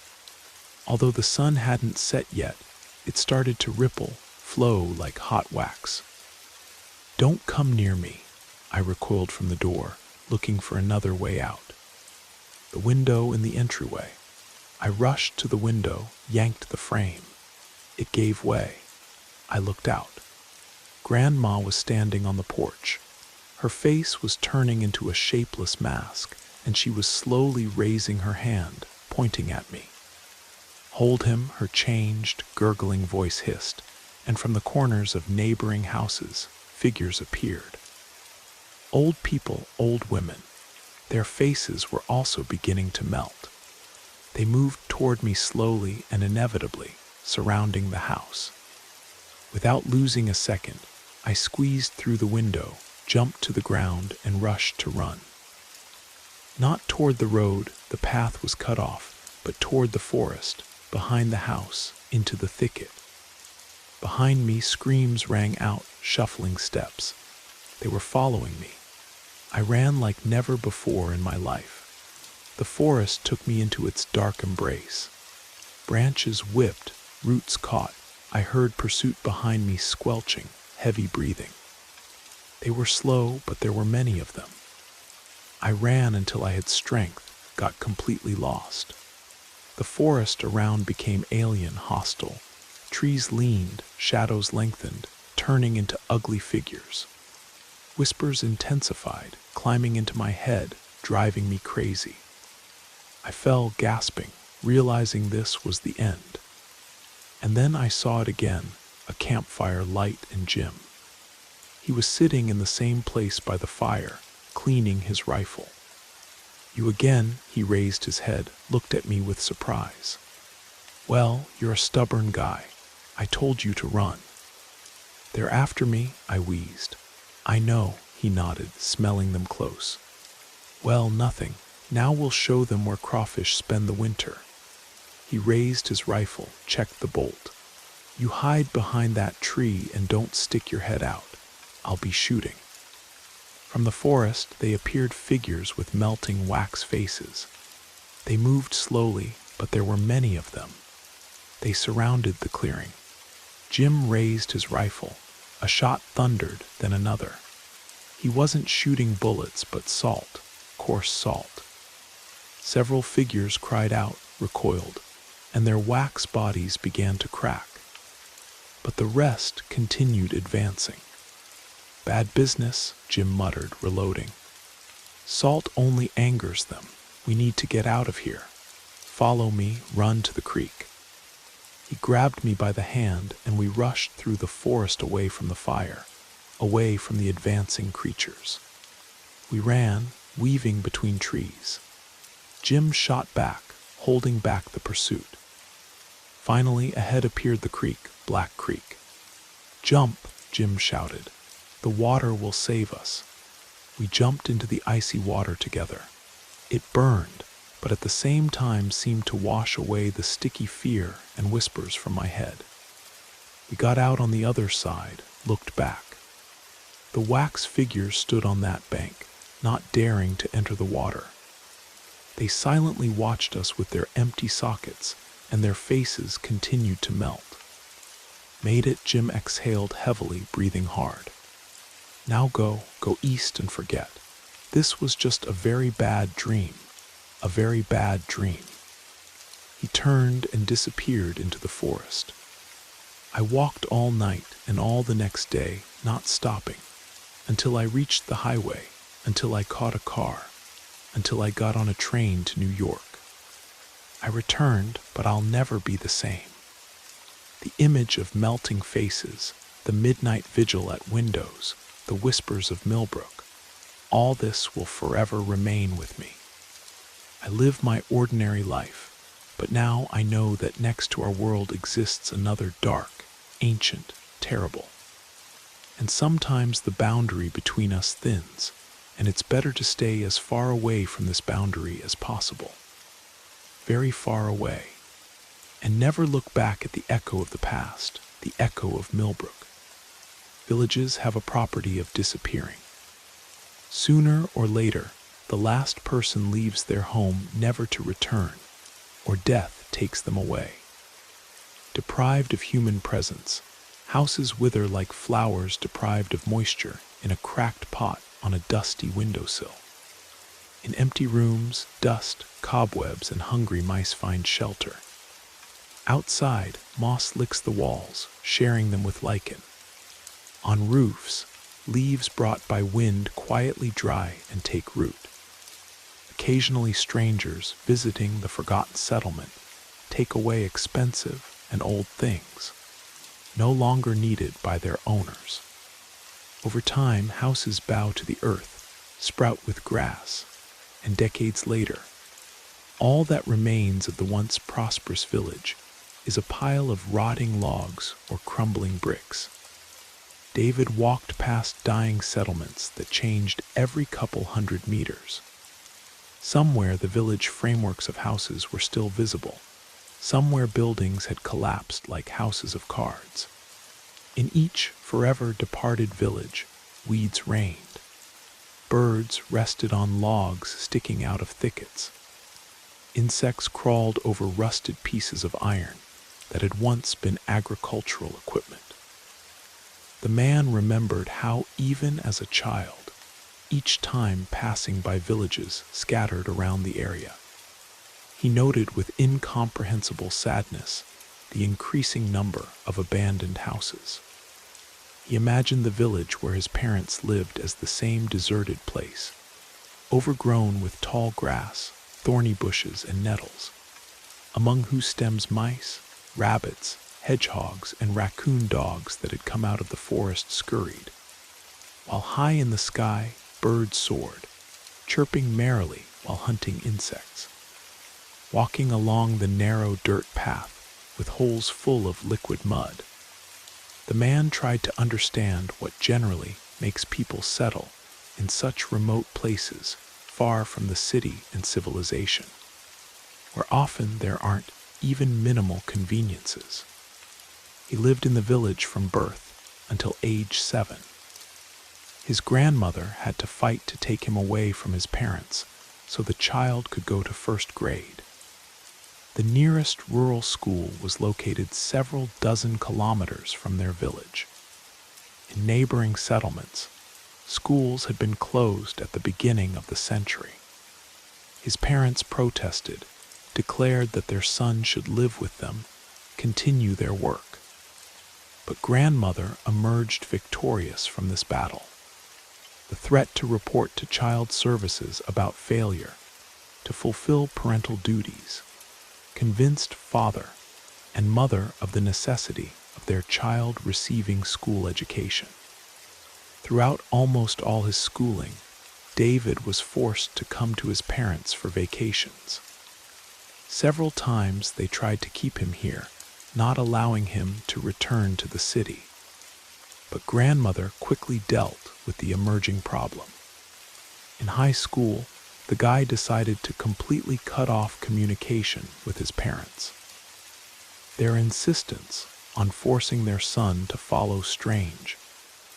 Although the sun hadn't set yet, it started to ripple, flow like hot wax. "Don't come near me," I recoiled from the door, looking for another way out. The window in the entryway. I rushed to the window, yanked the frame. It gave way. I looked out. Grandma was standing on the porch. Her face was turning into a shapeless mask, and she was slowly raising her hand, pointing at me. "Hold him," her changed, gurgling voice hissed, and from the corners of neighboring houses, figures appeared. Old people, old women. Their faces were also beginning to melt. They moved toward me slowly and inevitably, surrounding the house. Without losing a second, I squeezed through the window, jumped to the ground, and rushed to run. Not toward the road, the path was cut off, but toward the forest, behind the house, into the thicket. Behind me, screams rang out, shuffling steps. They were following me. I ran like never before in my life. The forest took me into its dark embrace. Branches whipped, roots caught. I heard pursuit behind me, squelching, heavy breathing. They were slow, but there were many of them. I ran until I had strength, got completely lost. The forest around became alien, hostile. Trees leaned, shadows lengthened, turning into ugly figures. Whispers intensified, climbing into my head, driving me crazy. I fell, gasping, realizing this was the end. And then I saw it again, a campfire light and Jim. He was sitting in the same place by the fire, cleaning his rifle. "You again?" He raised his head, looked at me with surprise. "Well, you're a stubborn guy. I told you to run." "They're after me," I wheezed. "I know," he nodded, smelling them close. "Well, nothing. Now we'll show them where crawfish spend the winter." He raised his rifle, checked the bolt. "You hide behind that tree and don't stick your head out. I'll be shooting." From the forest, they appeared figures with melting wax faces. They moved slowly, but there were many of them. They surrounded the clearing. Jim raised his rifle. A shot thundered, then another. He wasn't shooting bullets, but salt, coarse salt. Several figures cried out, recoiled, and their wax bodies began to crack. But the rest continued advancing. "Bad business," Jim muttered, reloading. "Salt only angers them. We need to get out of here. Follow me, run to the creek." He grabbed me by the hand, and we rushed through the forest away from the fire, away from the advancing creatures. We ran, weaving between trees. Jim shot back, holding back the pursuit. Finally, ahead appeared the creek, Black Creek. "Jump," Jim shouted. "The water will save us." We jumped into the icy water together. It burned, but at the same time seemed to wash away the sticky fear and whispers from my head. We got out on the other side, looked back. The wax figures stood on that bank, not daring to enter the water. They silently watched us with their empty sockets, and their faces continued to melt. Made it, Jim exhaled heavily, breathing hard. Now go east and forget. This was just a very bad dream, a very bad dream. He turned and disappeared into the forest. I walked all night and all the next day, not stopping, until I reached the highway, until I caught a car, until I got on a train to New York. I returned, but I'll never be the same. The image of melting faces, the midnight vigil at windows, the whispers of Millbrook, all this will forever remain with me. I live my ordinary life, but now I know that next to our world exists another dark, ancient, terrible. And sometimes the boundary between us thins, and it's better to stay as far away from this boundary as possible. Very far away. And never look back at the echo of the past, the echo of Millbrook. Villages have a property of disappearing. Sooner or later, the last person leaves their home never to return, or death takes them away. Deprived of human presence, houses wither like flowers deprived of moisture in a cracked pot on a dusty windowsill. In empty rooms, dust, cobwebs, and hungry mice find shelter. Outside, moss licks the walls, sharing them with lichen. On roofs, leaves brought by wind quietly dry and take root. Occasionally strangers visiting the forgotten settlement take away expensive and old things, no longer needed by their owners. Over time, houses bow to the earth, sprout with grass, and decades later, all that remains of the once prosperous village is a pile of rotting logs or crumbling bricks. David walked past dying settlements that changed every couple hundred meters. Somewhere the village frameworks of houses were still visible. Somewhere buildings had collapsed like houses of cards. In each forever departed village, weeds reigned. Birds rested on logs sticking out of thickets. Insects crawled over rusted pieces of iron that had once been agricultural equipment. The man remembered how, even as a child, each time passing by villages scattered around the area, he noted with incomprehensible sadness the increasing number of abandoned houses. He imagined the village where his parents lived as the same deserted place, overgrown with tall grass, thorny bushes, and nettles, among whose stems mice, rabbits, hedgehogs, and raccoon dogs that had come out of the forest scurried, while high in the sky birds soared, chirping merrily while hunting insects. Walking along the narrow dirt path with holes full of liquid mud, the man tried to understand what generally makes people settle in such remote places far from the city and civilization, where often there aren't even minimal conveniences. He lived in the village from birth until age 7. His grandmother had to fight to take him away from his parents so the child could go to first grade. The nearest rural school was located several dozen kilometers from their village. In neighboring settlements, schools had been closed at the beginning of the century. His parents protested, declared that their son should live with them, continue their work. But grandmother emerged victorious from this battle. The threat to report to child services about failure, to fulfill parental duties, convinced father and mother of the necessity of their child receiving school education. Throughout almost all his schooling, David was forced to come to his parents for vacations. Several times they tried to keep him here, not allowing him to return to the city. But grandmother quickly dealt with the emerging problem. In high school, the guy decided to completely cut off communication with his parents. Their insistence on forcing their son to follow strange,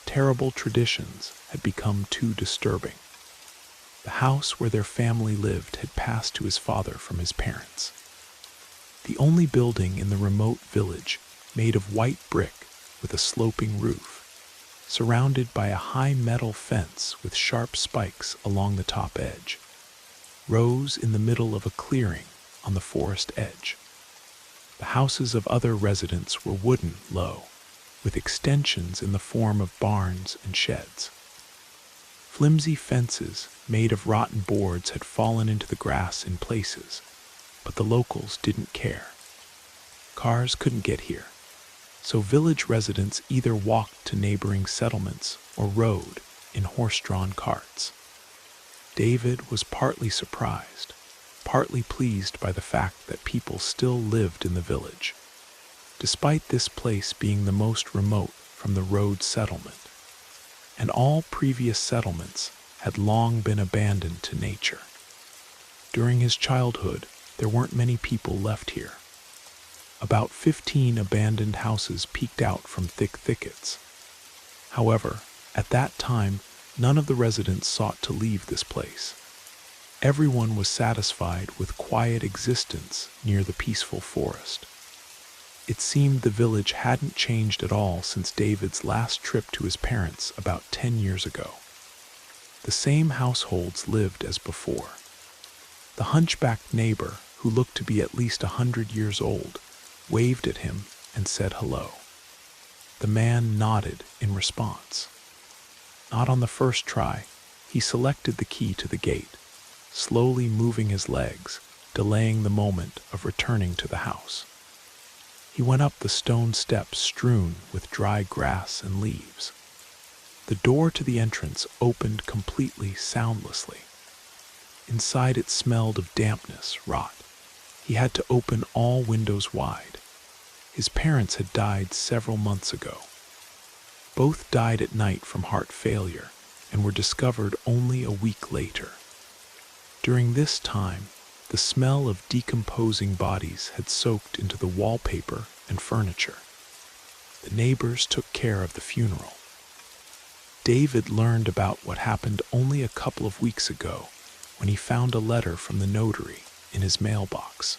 terrible traditions had become too disturbing. The house where their family lived had passed to his father from his parents. The only building in the remote village, made of white brick with a sloping roof, surrounded by a high metal fence with sharp spikes along the top edge, rose in the middle of a clearing on the forest edge. The houses of other residents were wooden, low, with extensions in the form of barns and sheds. Flimsy fences made of rotten boards had fallen into the grass in places, but the locals didn't care. Cars couldn't get here, so village residents either walked to neighboring settlements or rode in horse-drawn carts. David was partly surprised, partly pleased by the fact that people still lived in the village, despite this place being the most remote from the road settlement, and all previous settlements had long been abandoned to nature. During his childhood, there weren't many people left here. About 15 abandoned houses peeked out from thick thickets. However, at that time, none of the residents sought to leave this place. Everyone was satisfied with quiet existence near the peaceful forest. It seemed the village hadn't changed at all since David's last trip to his parents about 10 years ago. The same households lived as before. The hunchbacked neighbor, who looked to be at least 100 years old, waved at him and said hello. The man nodded in response. Not on the first try, he selected the key to the gate, slowly moving his legs, delaying the moment of returning to the house. He went up the stone steps strewn with dry grass and leaves. The door to the entrance opened completely soundlessly. Inside it smelled of dampness, rot. He had to open all windows wide. His parents had died several months ago. Both died at night from heart failure and were discovered only a week later. During this time, the smell of decomposing bodies had soaked into the wallpaper and furniture. The neighbors took care of the funeral. David learned about what happened only a couple of weeks ago when he found a letter from the notary in his mailbox.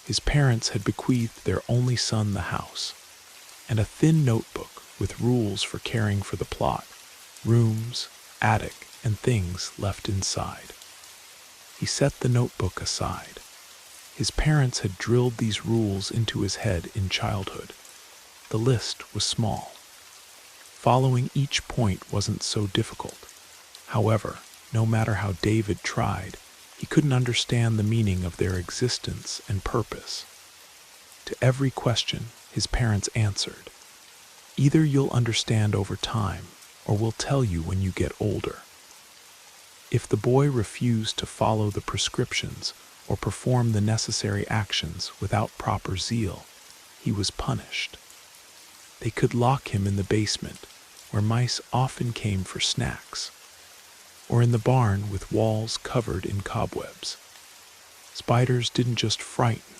His parents had bequeathed their only son the house, and a thin notebook with rules for caring for the plot, rooms, attic, and things left inside. He set the notebook aside. His parents had drilled these rules into his head in childhood. The list was small. Following each point wasn't so difficult. However, no matter how David tried, he couldn't understand the meaning of their existence and purpose. To every question, his parents answered, "Either you'll understand over time, or we'll tell you when you get older." If the boy refused to follow the prescriptions or perform the necessary actions without proper zeal, he was punished. They could lock him in the basement, where mice often came for snacks, or in the barn with walls covered in cobwebs. Spiders didn't just frighten,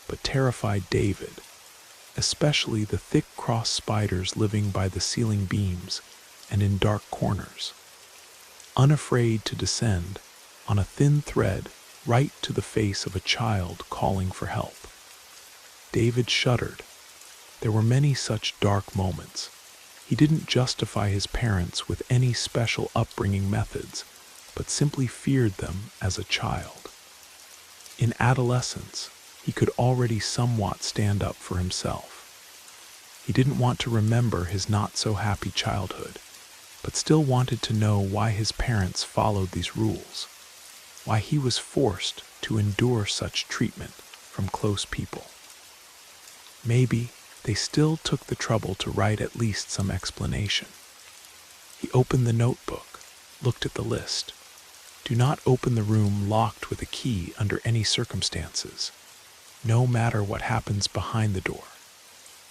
but terrified David, especially the thick cross spiders living by the ceiling beams and in dark corners. Unafraid to descend, on a thin thread, right to the face of a child calling for help. David shuddered. There were many such dark moments. He didn't justify his parents with any special upbringing methods, but simply feared them as a child. In adolescence, he could already somewhat stand up for himself. He didn't want to remember his not-so-happy childhood, but still wanted to know why his parents followed these rules, why he was forced to endure such treatment from close people. Maybe they still took the trouble to write at least some explanation. He opened the notebook, looked at the list. Do not open the room locked with a key under any circumstances, no matter what happens behind the door.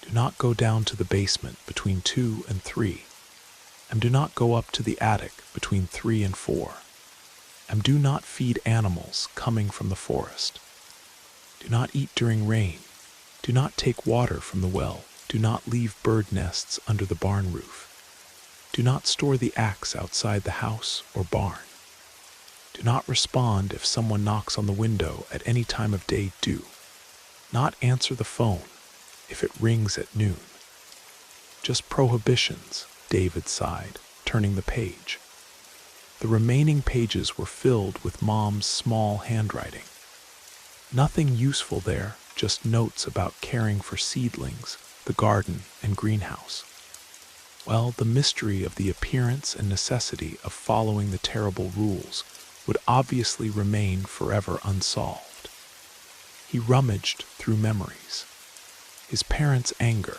Do not go down to the basement between 2 and 3, and do not go up to the attic between 3 and 4, and do not feed animals coming from the forest. Do not eat during rain. Do not take water from the well. Do not leave bird nests under the barn roof. Do not store the axe outside the house or barn. Do not respond if someone knocks on the window at any time of day. Do not answer the phone if it rings at noon. Just prohibitions, David sighed, turning the page. The remaining pages were filled with Mom's small handwriting. Nothing useful there, just notes about caring for seedlings, the garden, and greenhouse. Well, the mystery of the appearance and necessity of following the terrible rules would obviously remain forever unsolved. He rummaged through memories. His parents' anger,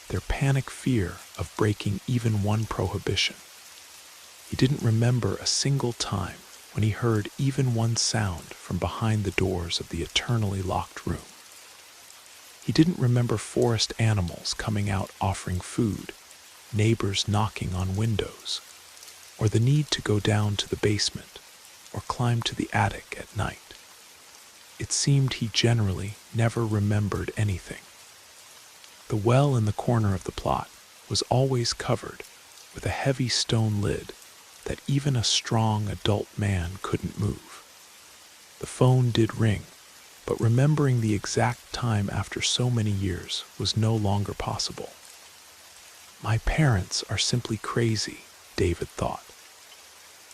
their panic fear of breaking even one prohibition. He didn't remember a single time when he heard even one sound from behind the doors of the eternally locked room. He didn't remember forest animals coming out offering food, neighbors knocking on windows, or the need to go down to the basement or climb to the attic at night. It seemed he generally never remembered anything. The well in the corner of the plot was always covered with a heavy stone lid that even a strong adult man couldn't move. The phone did ring, but remembering the exact time after so many years was no longer possible. My parents are simply crazy, David thought.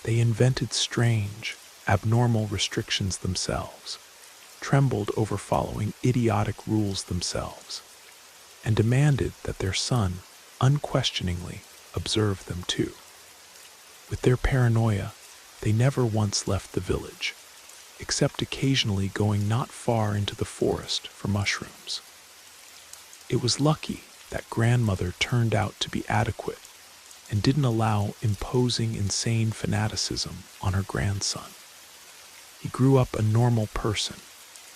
They invented strange, abnormal restrictions themselves, trembled over following idiotic rules themselves, and demanded that their son unquestioningly observe them too. With their paranoia, they never once left the village, except occasionally going not far into the forest for mushrooms. It was lucky that grandmother turned out to be adequate and didn't allow imposing insane fanaticism on her grandson. He grew up a normal person,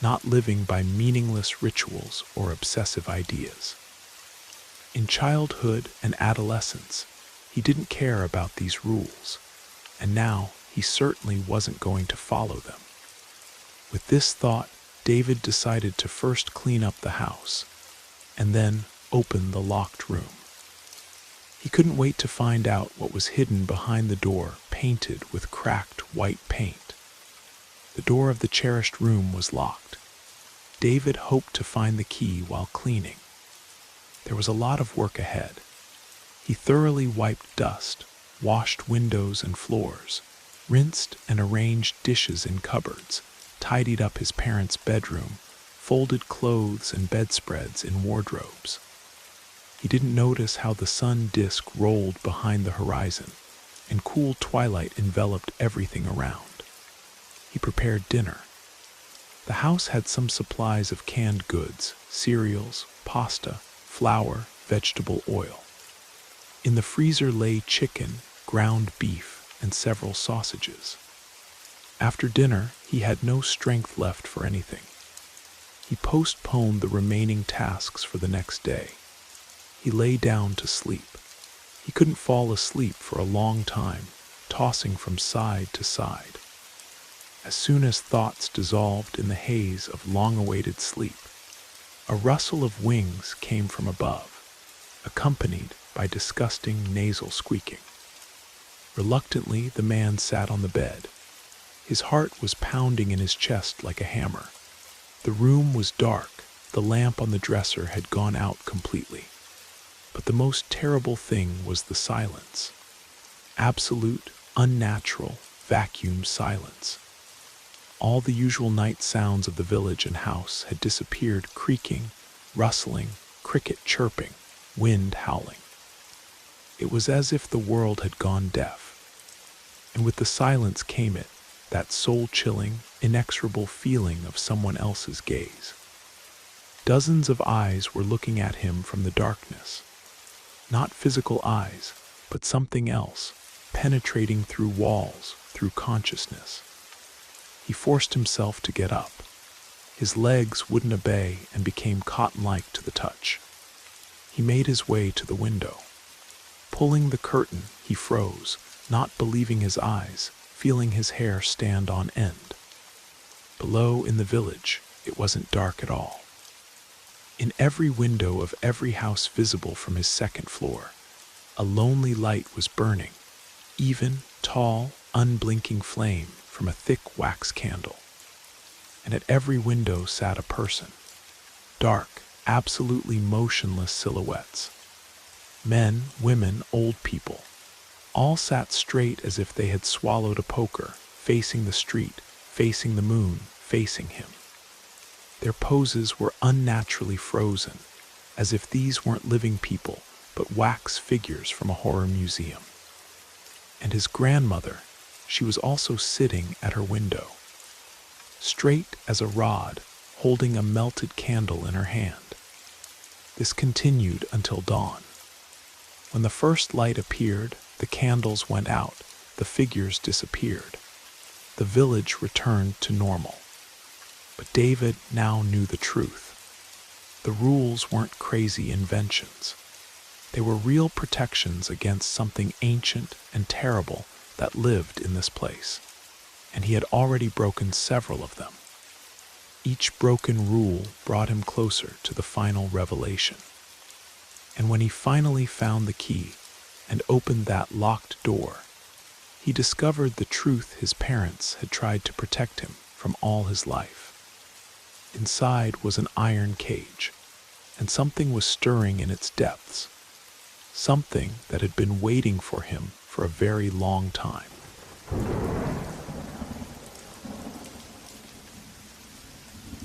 not living by meaningless rituals or obsessive ideas. In childhood and adolescence, he didn't care about these rules, and now he certainly wasn't going to follow them. With this thought, David decided to first clean up the house, and then open the locked room. He couldn't wait to find out what was hidden behind the door painted with cracked white paint. The door of the cherished room was locked. David hoped to find the key while cleaning. There was a lot of work ahead. He thoroughly wiped dust, washed windows and floors, rinsed and arranged dishes in cupboards, tidied up his parents' bedroom, folded clothes and bedspreads in wardrobes. He didn't notice how the sun disk rolled behind the horizon, and cool twilight enveloped everything around. He prepared dinner. The house had some supplies of canned goods, cereals, pasta, flour, vegetable oil. In the freezer lay chicken, ground beef, and several sausages. After dinner, he had no strength left for anything. He postponed the remaining tasks for the next day. He lay down to sleep. He couldn't fall asleep for a long time, tossing from side to side. As soon as thoughts dissolved in the haze of long-awaited sleep, a rustle of wings came from above, accompanied by disgusting nasal squeaking. Reluctantly, the man sat on the bed. His heart was pounding in his chest like a hammer. The room was dark. The lamp on the dresser had gone out completely. But the most terrible thing was the silence. Absolute, unnatural, vacuum silence. All the usual night sounds of the village and house had disappeared, creaking, rustling, cricket chirping, wind howling. It was as if the world had gone deaf. And with the silence came it, that soul-chilling, inexorable feeling of someone else's gaze. Dozens of eyes were looking at him from the darkness. Not physical eyes, but something else, penetrating through walls, through consciousness. He forced himself to get up. His legs wouldn't obey and became cotton-like to the touch. He made his way to the window. Pulling the curtain, he froze, not believing his eyes, feeling his hair stand on end. Below in the village, it wasn't dark at all. In every window of every house visible from his second floor, a lonely light was burning, even, tall, unblinking flame from a thick wax candle. And at every window sat a person. Dark, absolutely motionless silhouettes. Men, women, old people. All sat straight as if they had swallowed a poker, facing the street, facing the moon, facing him. Their poses were unnaturally frozen, as if these weren't living people, but wax figures from a horror museum. And his grandmother, she was also sitting at her window, straight as a rod, holding a melted candle in her hand. This continued until dawn. When the first light appeared, the candles went out, the figures disappeared. The village returned to normal. But David now knew the truth. The rules weren't crazy inventions. They were real protections against something ancient and terrible that lived in this place, and he had already broken several of them. Each broken rule brought him closer to the final revelation. And when he finally found the key and opened that locked door, he discovered the truth his parents had tried to protect him from all his life. Inside was an iron cage, and something was stirring in its depths, something that had been waiting for him for a very long time.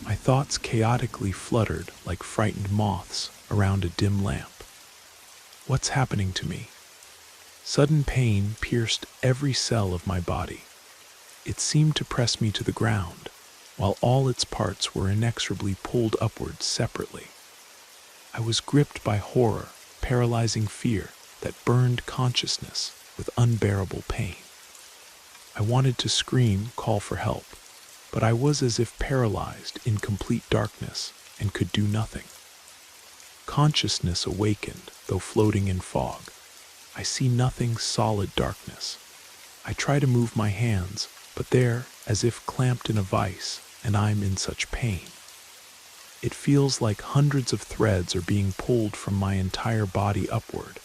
My thoughts chaotically fluttered like frightened moths around a dim lamp. What's happening to me? Sudden pain pierced every cell of my body. It seemed to press me to the ground, while all its parts were inexorably pulled upwards separately. I was gripped by horror, paralyzing fear that burned consciousness with unbearable pain. I wanted to scream, call for help, but I was as if paralyzed in complete darkness and could do nothing. Consciousness awakened, though floating in fog. I see nothing, solid darkness. I try to move my hands, but they're as if clamped in a vice, and I'm in such pain. It feels like hundreds of threads are being pulled from my entire body upward,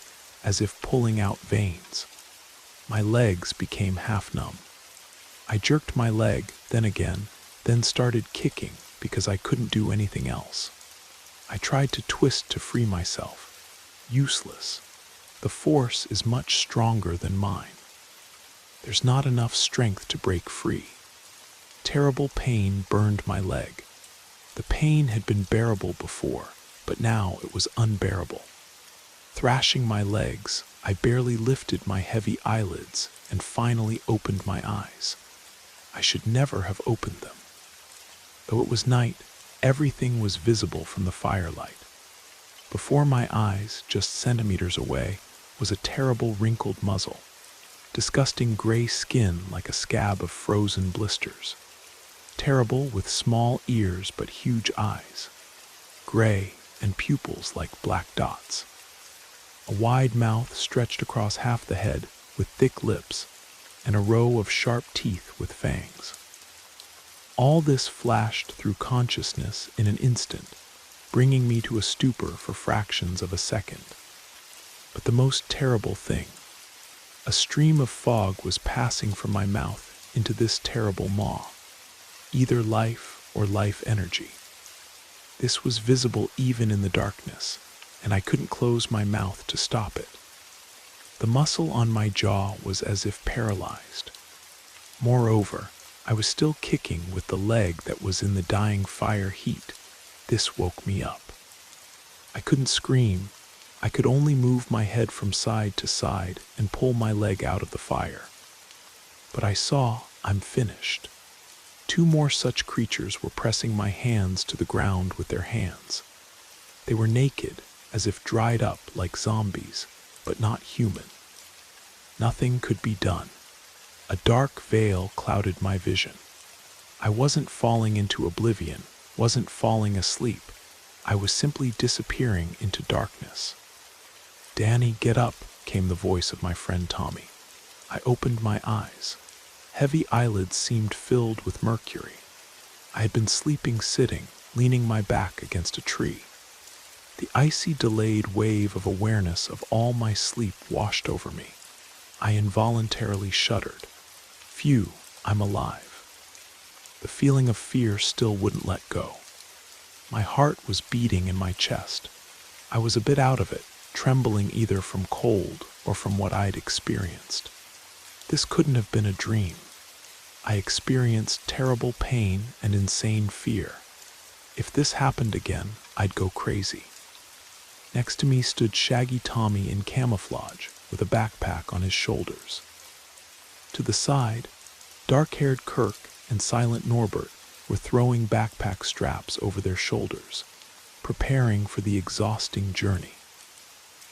as if pulling out veins. My legs became half numb. I jerked my leg, then started kicking because I couldn't do anything else. I tried to twist to free myself. Useless. The force is much stronger than mine. There's not enough strength to break free. Terrible pain burned my leg. The pain had been bearable before, but now it was unbearable. Thrashing my legs, I barely lifted my heavy eyelids and finally opened my eyes. I should never have opened them. Though it was night, everything was visible from the firelight. Before my eyes, just centimeters away, was a terrible wrinkled muzzle, disgusting gray skin like a scab of frozen blisters, terrible with small ears but huge eyes, gray and pupils like black dots. A wide mouth stretched across half the head with thick lips, and a row of sharp teeth with fangs. All this flashed through consciousness in an instant, bringing me to a stupor for fractions of a second. But the most terrible thing, a stream of fog was passing from my mouth into this terrible maw, either life or life energy. This was visible even in the darkness, and I couldn't close my mouth to stop it. The muscle on my jaw was as if paralyzed. Moreover, I was still kicking with the leg that was in the dying fire heat. This woke me up. I couldn't scream. I could only move my head from side to side and pull my leg out of the fire. But I saw I'm finished. 2 more such creatures were pressing my hands to the ground with their hands. They were naked, as if dried up like zombies, but not human. Nothing could be done. A dark veil clouded my vision. I wasn't falling into oblivion, wasn't falling asleep. I was simply disappearing into darkness. "Danny, get up," came the voice of my friend Tommy. I opened my eyes. Heavy eyelids seemed filled with mercury. I had been sleeping sitting, leaning my back against a tree. The icy delayed wave of awareness of all my sleep washed over me. I involuntarily shuddered. Phew, I'm alive. The feeling of fear still wouldn't let go. My heart was beating in my chest. I was a bit out of it, trembling either from cold or from what I'd experienced. This couldn't have been a dream. I experienced terrible pain and insane fear. If this happened again, I'd go crazy. Next to me stood Shaggy Tommy in camouflage with a backpack on his shoulders. To the side, dark-haired Kirk and Silent Norbert were throwing backpack straps over their shoulders, preparing for the exhausting journey.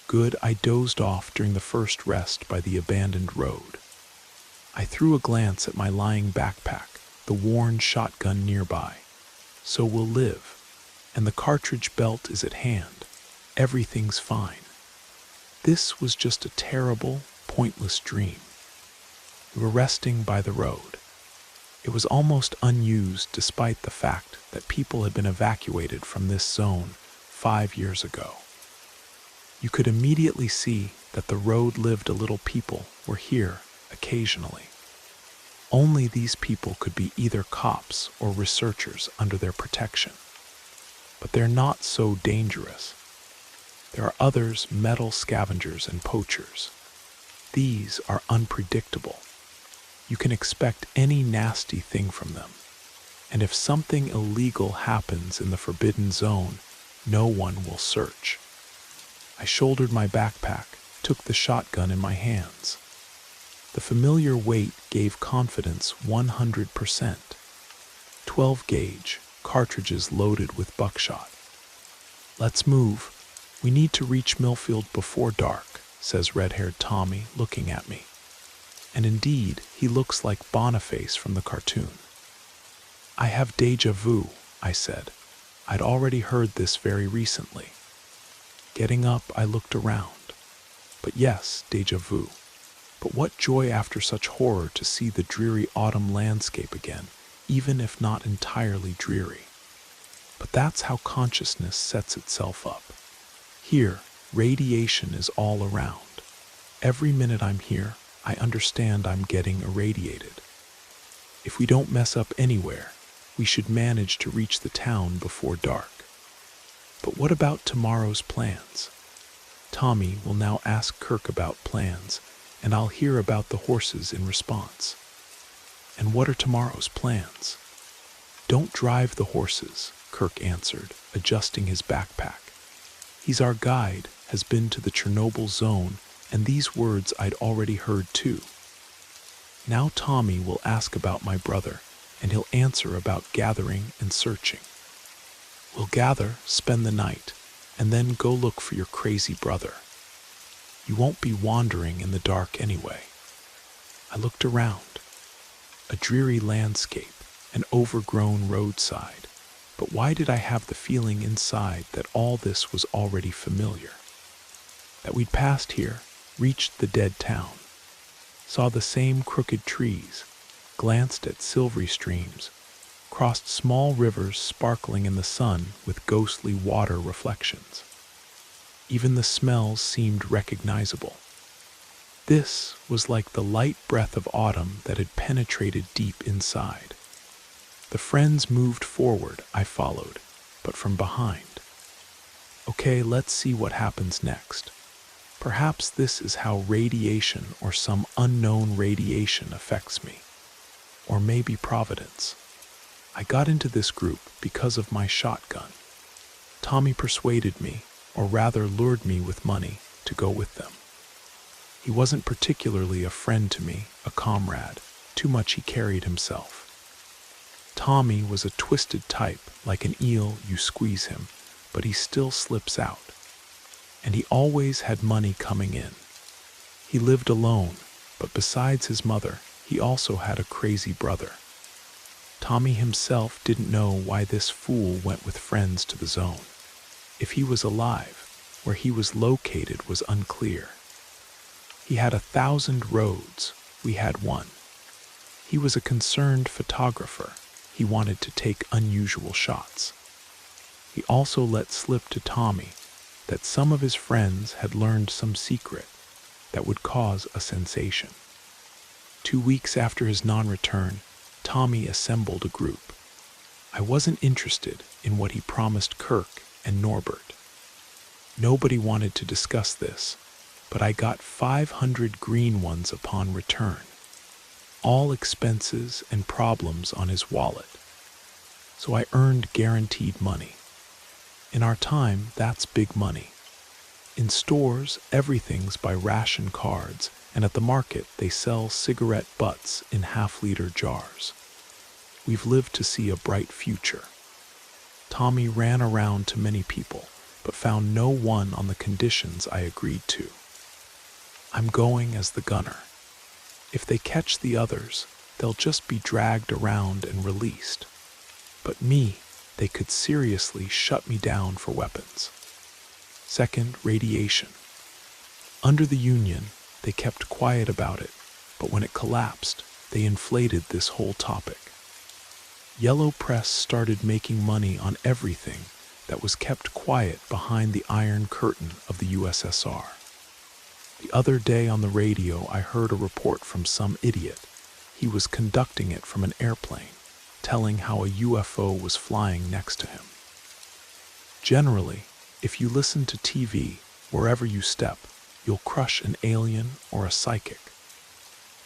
Good, I dozed off during the first rest by the abandoned road. I threw a glance at my lying backpack, the worn shotgun nearby. So we'll live, and the cartridge belt is at hand. Everything's fine. This was just a terrible, pointless dream. We were resting by the road. It was almost unused despite the fact that people had been evacuated from this zone 5 years ago. You could immediately see that the road-lived little people were here occasionally. Only these people could be either cops or researchers under their protection. But they're not so dangerous. There are others, metal scavengers and poachers. These are unpredictable. You can expect any nasty thing from them. And if something illegal happens in the forbidden zone, no one will search. I shouldered my backpack, took the shotgun in my hands. The familiar weight gave confidence 100%. 12-gauge, cartridges loaded with buckshot. Let's move. We need to reach Millfield before dark, says red-haired Tommy, looking at me. And indeed, he looks like Boniface from the cartoon. I have déjà vu, I said. I'd already heard this very recently. Getting up, I looked around. But yes, déjà vu. But what joy after such horror to see the dreary autumn landscape again, even if not entirely dreary. But that's how consciousness sets itself up. Here, radiation is all around. Every minute I'm here, I understand I'm getting irradiated. If we don't mess up anywhere, we should manage to reach the town before dark. But what about tomorrow's plans? Tommy will now ask Kirk about plans, and I'll hear about the horses in response. And what are tomorrow's plans? Don't drive the horses, Kirk answered, adjusting his backpack. He's our guide, has been to the Chernobyl zone, and these words I'd already heard too. Now Tommy will ask about my brother, and he'll answer about gathering and searching. We'll gather, spend the night, and then go look for your crazy brother. You won't be wandering in the dark anyway. I looked around. A dreary landscape, an overgrown roadside. But why did I have the feeling inside that all this was already familiar? That we'd passed here, reached the dead town, saw the same crooked trees, glanced at silvery streams, crossed small rivers sparkling in the sun with ghostly water reflections. Even the smells seemed recognizable. This was like the light breath of autumn that had penetrated deep inside. The friends moved forward, I followed, but from behind. Okay, let's see what happens next. Perhaps this is how radiation or some unknown radiation affects me. Or maybe providence. I got into this group because of my shotgun. Tommy persuaded me, or rather lured me with money, to go with them. He wasn't particularly a friend to me, a comrade. Too much he carried himself. Tommy was a twisted type, like an eel, you squeeze him, but he still slips out. And he always had money coming in. He lived alone, but besides his mother, he also had a crazy brother. Tommy himself didn't know why this fool went with friends to the zone. If he was alive, where he was located was unclear. He had 1,000 roads, we had one. He was a concerned photographer. He wanted to take unusual shots. He also let slip to Tommy that some of his friends had learned some secret that would cause a sensation. 2 weeks after his non-return, Tommy assembled a group. I wasn't interested in what he promised Kirk and Norbert. Nobody wanted to discuss this, but I got 500 green ones upon return. All expenses and problems on his wallet. So I earned guaranteed money. In our time, that's big money. In stores, everything's by ration cards, and at the market, they sell cigarette butts in half-liter jars. We've lived to see a bright future. Tommy ran around to many people, but found no one on the conditions I agreed to. I'm going as the gunner. If they catch the others, they'll just be dragged around and released. But me, they could seriously shut me down for weapons. Second, radiation. Under the Union, they kept quiet about it, but when it collapsed, they inflated this whole topic. Yellow press started making money on everything that was kept quiet behind the Iron Curtain of the USSR. The other day on the radio, I heard a report from some idiot. He was conducting it from an airplane, telling how a UFO was flying next to him. Generally, if you listen to TV, wherever you step, you'll crush an alien or a psychic.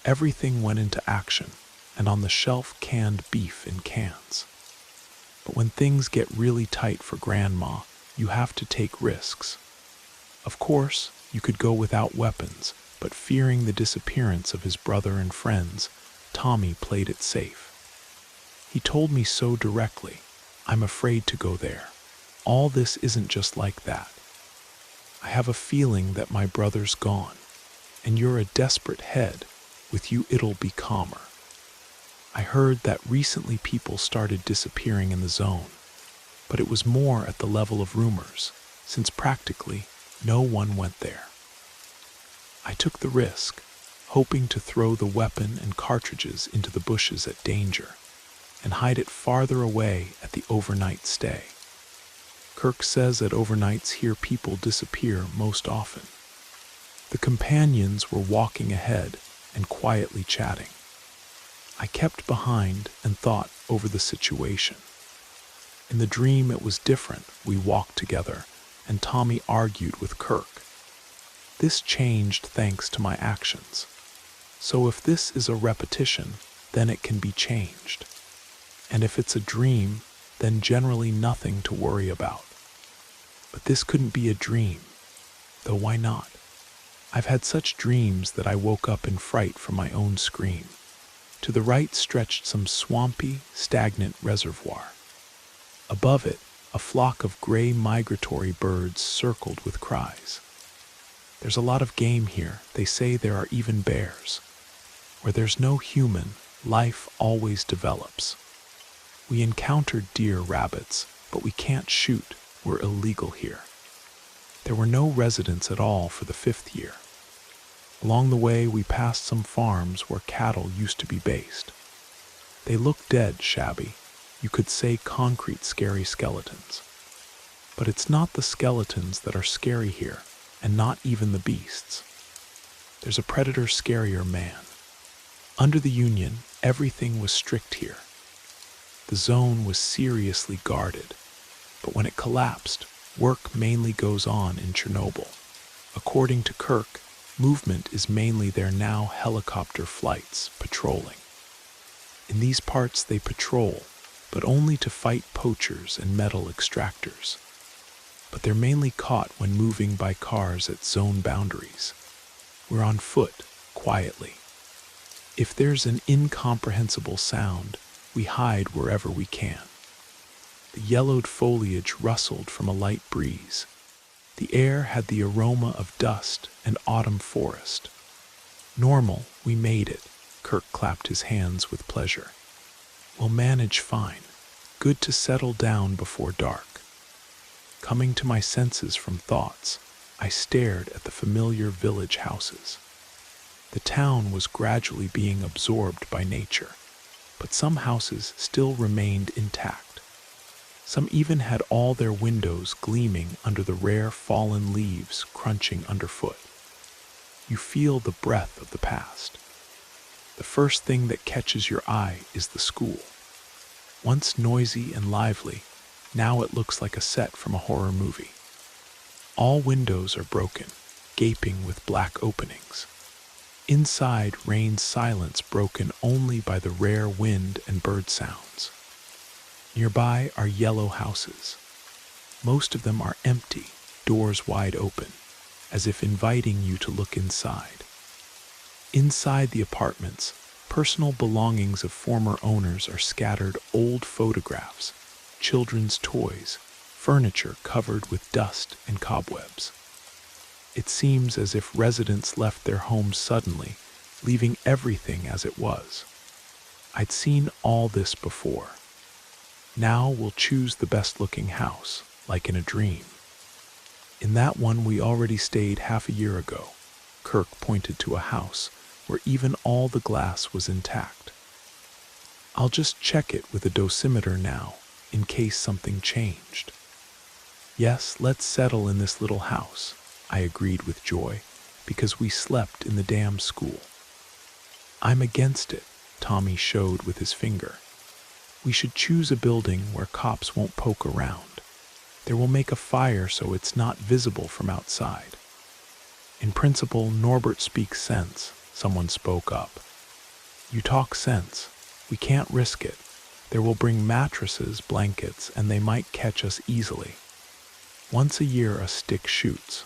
Everything went into action, and on the shelf canned beef in cans. But when things get really tight for Grandma, you have to take risks. Of course, you could go without weapons, but fearing the disappearance of his brother and friends, Tommy played it safe. He told me so directly, I'm afraid to go there. All this isn't just like that. I have a feeling that my brother's gone, and you're a desperate head. With you it'll be calmer. I heard that recently people started disappearing in the zone, but it was more at the level of rumors, since practically no one went there. I took the risk, hoping to throw the weapon and cartridges into the bushes at danger, and hide it farther away at the overnight stay. Kirk says at overnights here people disappear most often. The companions were walking ahead and quietly chatting. I kept behind and thought over the situation. In the dream it was different. We walked together, and Tommy argued with Kirk. This changed thanks to my actions. So if this is a repetition, then it can be changed. And if it's a dream, then generally nothing to worry about. But this couldn't be a dream, though why not? I've had such dreams that I woke up in fright from my own scream. To the right stretched some swampy, stagnant reservoir. Above it, a flock of gray migratory birds circled with cries. There's a lot of game here. They say there are even bears. Where there's no human, life always develops. We encountered deer, rabbits, but we can't shoot. We're illegal here. There were no residents at all for the 5th year. Along the way, we passed some farms where cattle used to be based. They looked dead, shabby. You could say concrete, scary skeletons. But it's not the skeletons that are scary here, and not even the beasts. There's a predator scarier, man. Under the Union, everything was strict here. The zone was seriously guarded, but when it collapsed, work mainly goes on in Chernobyl. According to Kirk, movement is mainly their now helicopter flights, patrolling. In these parts they patrol, but only to fight poachers and metal extractors. But they're mainly caught when moving by cars at zone boundaries. We're on foot, quietly. If there's an incomprehensible sound, we hide wherever we can. The yellowed foliage rustled from a light breeze. The air had the aroma of dust and autumn forest. Normal, we made it. Kirk clapped his hands with pleasure. We'll manage fine. Good to settle down before dark. Coming to my senses from thoughts, I stared at the familiar village houses. The town was gradually being absorbed by nature, but some houses still remained intact. Some even had all their windows gleaming under the rare fallen leaves crunching underfoot. You feel the breath of the past. The first thing that catches your eye is the school. Once noisy and lively, now it looks like a set from a horror movie. All windows are broken, gaping with black openings. Inside reigns silence broken only by the rare wind and bird sounds. Nearby are yellow houses. Most of them are empty, doors wide open, as if inviting you to look inside. Inside the apartments, personal belongings of former owners are scattered: old photographs, children's toys, furniture covered with dust and cobwebs. It seems as if residents left their homes suddenly, leaving everything as it was. I'd seen all this before. Now we'll choose the best-looking house, like in a dream. In that one we already stayed half a year ago, Kirk pointed to a house where even all the glass was intact. I'll just check it with a dosimeter now, in case something changed. Yes, let's settle in this little house, I agreed with joy, because we slept in the damn school. I'm against it, Tommy showed with his finger. We should choose a building where cops won't poke around. They will make a fire so it's not visible from outside. In principle, Norbert speaks sense, someone spoke up. You talk sense. We can't risk it. They will bring mattresses, blankets, and they might catch us easily. Once a year a stick shoots.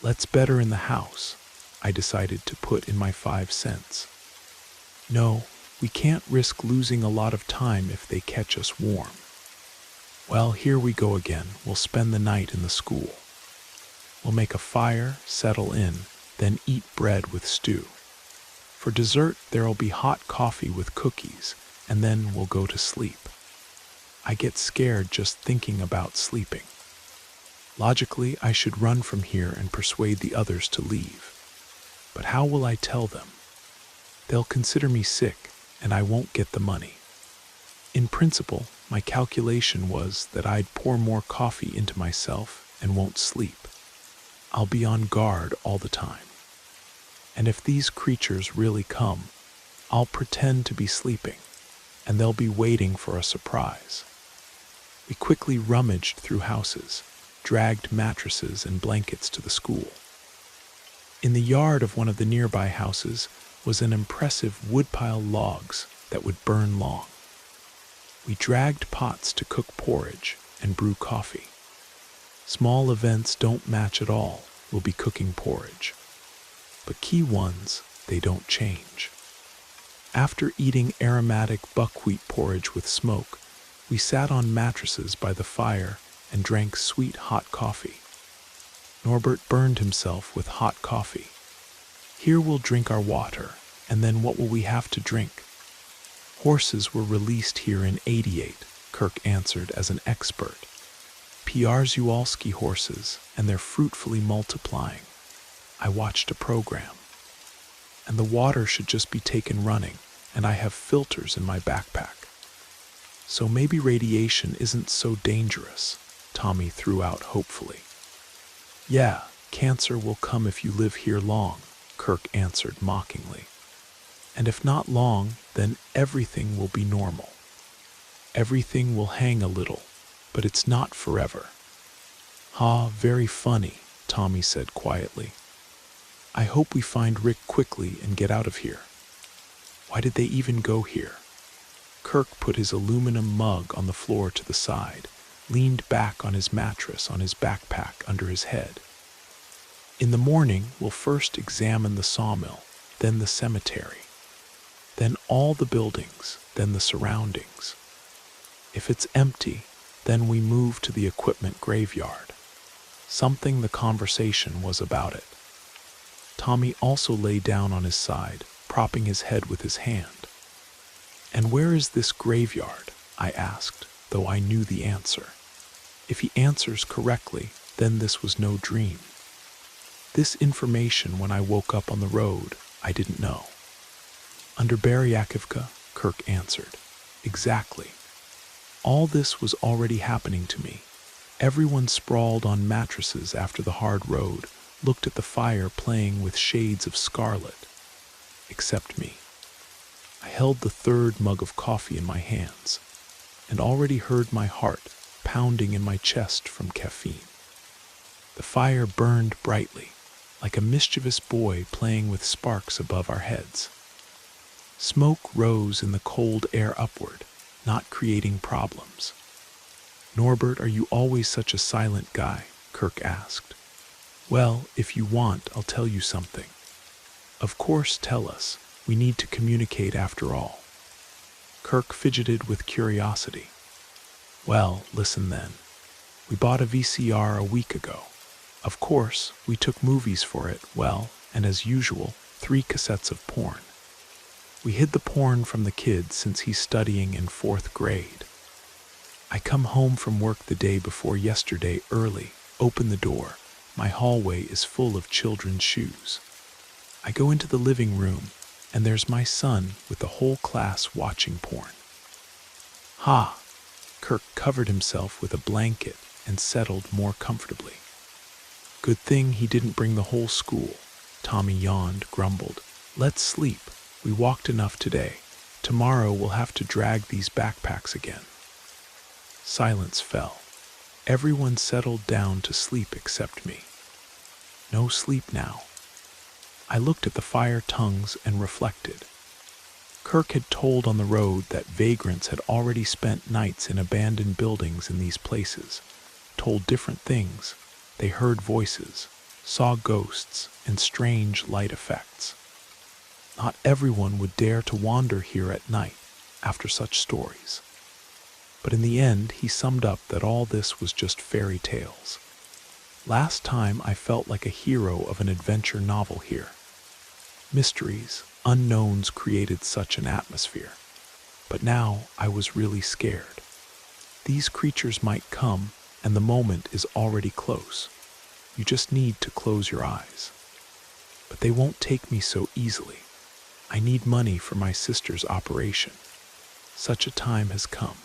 Let's bet her in the house, I decided to put in my 5 cents. No, we can't risk losing a lot of time if they catch us warm. Well, here we go again. We'll spend the night in the school. We'll make a fire, settle in, then eat bread with stew. For dessert, there'll be hot coffee with cookies, and then we'll go to sleep. I get scared just thinking about sleeping. Logically, I should run from here and persuade the others to leave. But how will I tell them? They'll consider me sick, and I won't get the money. In principle, my calculation was that I'd pour more coffee into myself and won't sleep. I'll be on guard all the time. And if these creatures really come, I'll pretend to be sleeping, and they'll be waiting for a surprise. We quickly rummaged through houses, dragged mattresses and blankets to the school. In the yard of one of the nearby houses was an impressive woodpile logs that would burn long. We dragged pots to cook porridge and brew coffee. Small events don't match at all. We'll be cooking porridge. But key ones, they don't change. After eating aromatic buckwheat porridge with smoke, we sat on mattresses by the fire and drank sweet hot coffee. Norbert burned himself with hot coffee. Here we'll drink our water, and then what will we have to drink? Horses were released here in '88, Kirk answered as an expert. Przeworski horses, and they're fruitfully multiplying. I watched a program. And the water should just be taken running, and I have filters in my backpack. So maybe radiation isn't so dangerous, Tommy threw out hopefully. Yeah, cancer will come if you live here long, Kirk answered mockingly. And if not long, then everything will be normal. Everything will hang a little, but it's not forever. Ha, very funny, Tommy said quietly. I hope we find Rick quickly and get out of here. Why did they even go here? Kirk put his aluminum mug on the floor to the side, leaned back on his mattress on his backpack under his head. In the morning, we'll first examine the sawmill, then the cemetery, then all the buildings, then the surroundings. If it's empty, then we move to the equipment graveyard. Something the conversation was about it. Tommy also lay down on his side, propping his head with his hand. And where is this graveyard? I asked, though I knew the answer. If he answers correctly, then this was no dream. This information when I woke up on the road, I didn't know. Under Beryakivka, Kirk answered. Exactly. All this was already happening to me. Everyone sprawled on mattresses after the hard road, looked at the fire playing with shades of scarlet. Except me. I held the third mug of coffee in my hands and already heard my heart pounding in my chest from caffeine. The fire burned brightly, like a mischievous boy playing with sparks above our heads. Smoke rose in the cold air upward, not creating problems. "Norbert, are you always such a silent guy?" Kirk asked. "Well, if you want, I'll tell you something." "Of course, tell us. We need to communicate after all." Kirk fidgeted with curiosity. "Well, listen then. We bought a VCR a week ago. Of course, we took movies for it, and as usual, 3 cassettes of porn. We hid the porn from the kid since he's studying in 4th grade. I come home from work the day before yesterday early, open the door. My hallway is full of children's shoes. I go into the living room, and there's my son with the whole class watching porn." "Ha!" Kirk covered himself with a blanket and settled more comfortably. "Good thing he didn't bring the whole school." Tommy yawned, grumbled. "Let's sleep. We walked enough today. Tomorrow we'll have to drag these backpacks again." Silence fell. Everyone settled down to sleep except me. No sleep now. I looked at the fire tongues and reflected. Kirk had told on the road that vagrants had already spent nights in abandoned buildings in these places, told different things. They heard voices, saw ghosts, and strange light effects. Not everyone would dare to wander here at night after such stories. But in the end, he summed up that all this was just fairy tales. Last time I felt like a hero of an adventure novel here. Mysteries, unknowns created such an atmosphere. But now I was really scared. These creatures might come, and the moment is already close. You just need to close your eyes. But they won't take me so easily. I need money for my sister's operation. Such a time has come.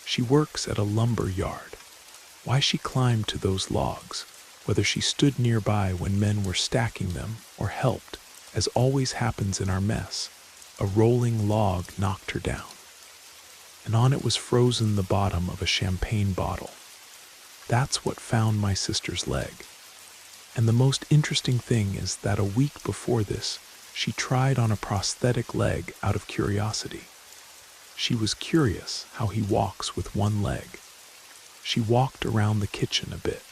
She works at a lumber yard. Why she climbed to those logs, whether she stood nearby when men were stacking them or helped, as always happens in our mess, a rolling log knocked her down. And on it was frozen the bottom of a champagne bottle. That's what found my sister's leg. And the most interesting thing is that a week before this, she tried on a prosthetic leg out of curiosity. She was curious how he walks with one leg. She walked around the kitchen a bit.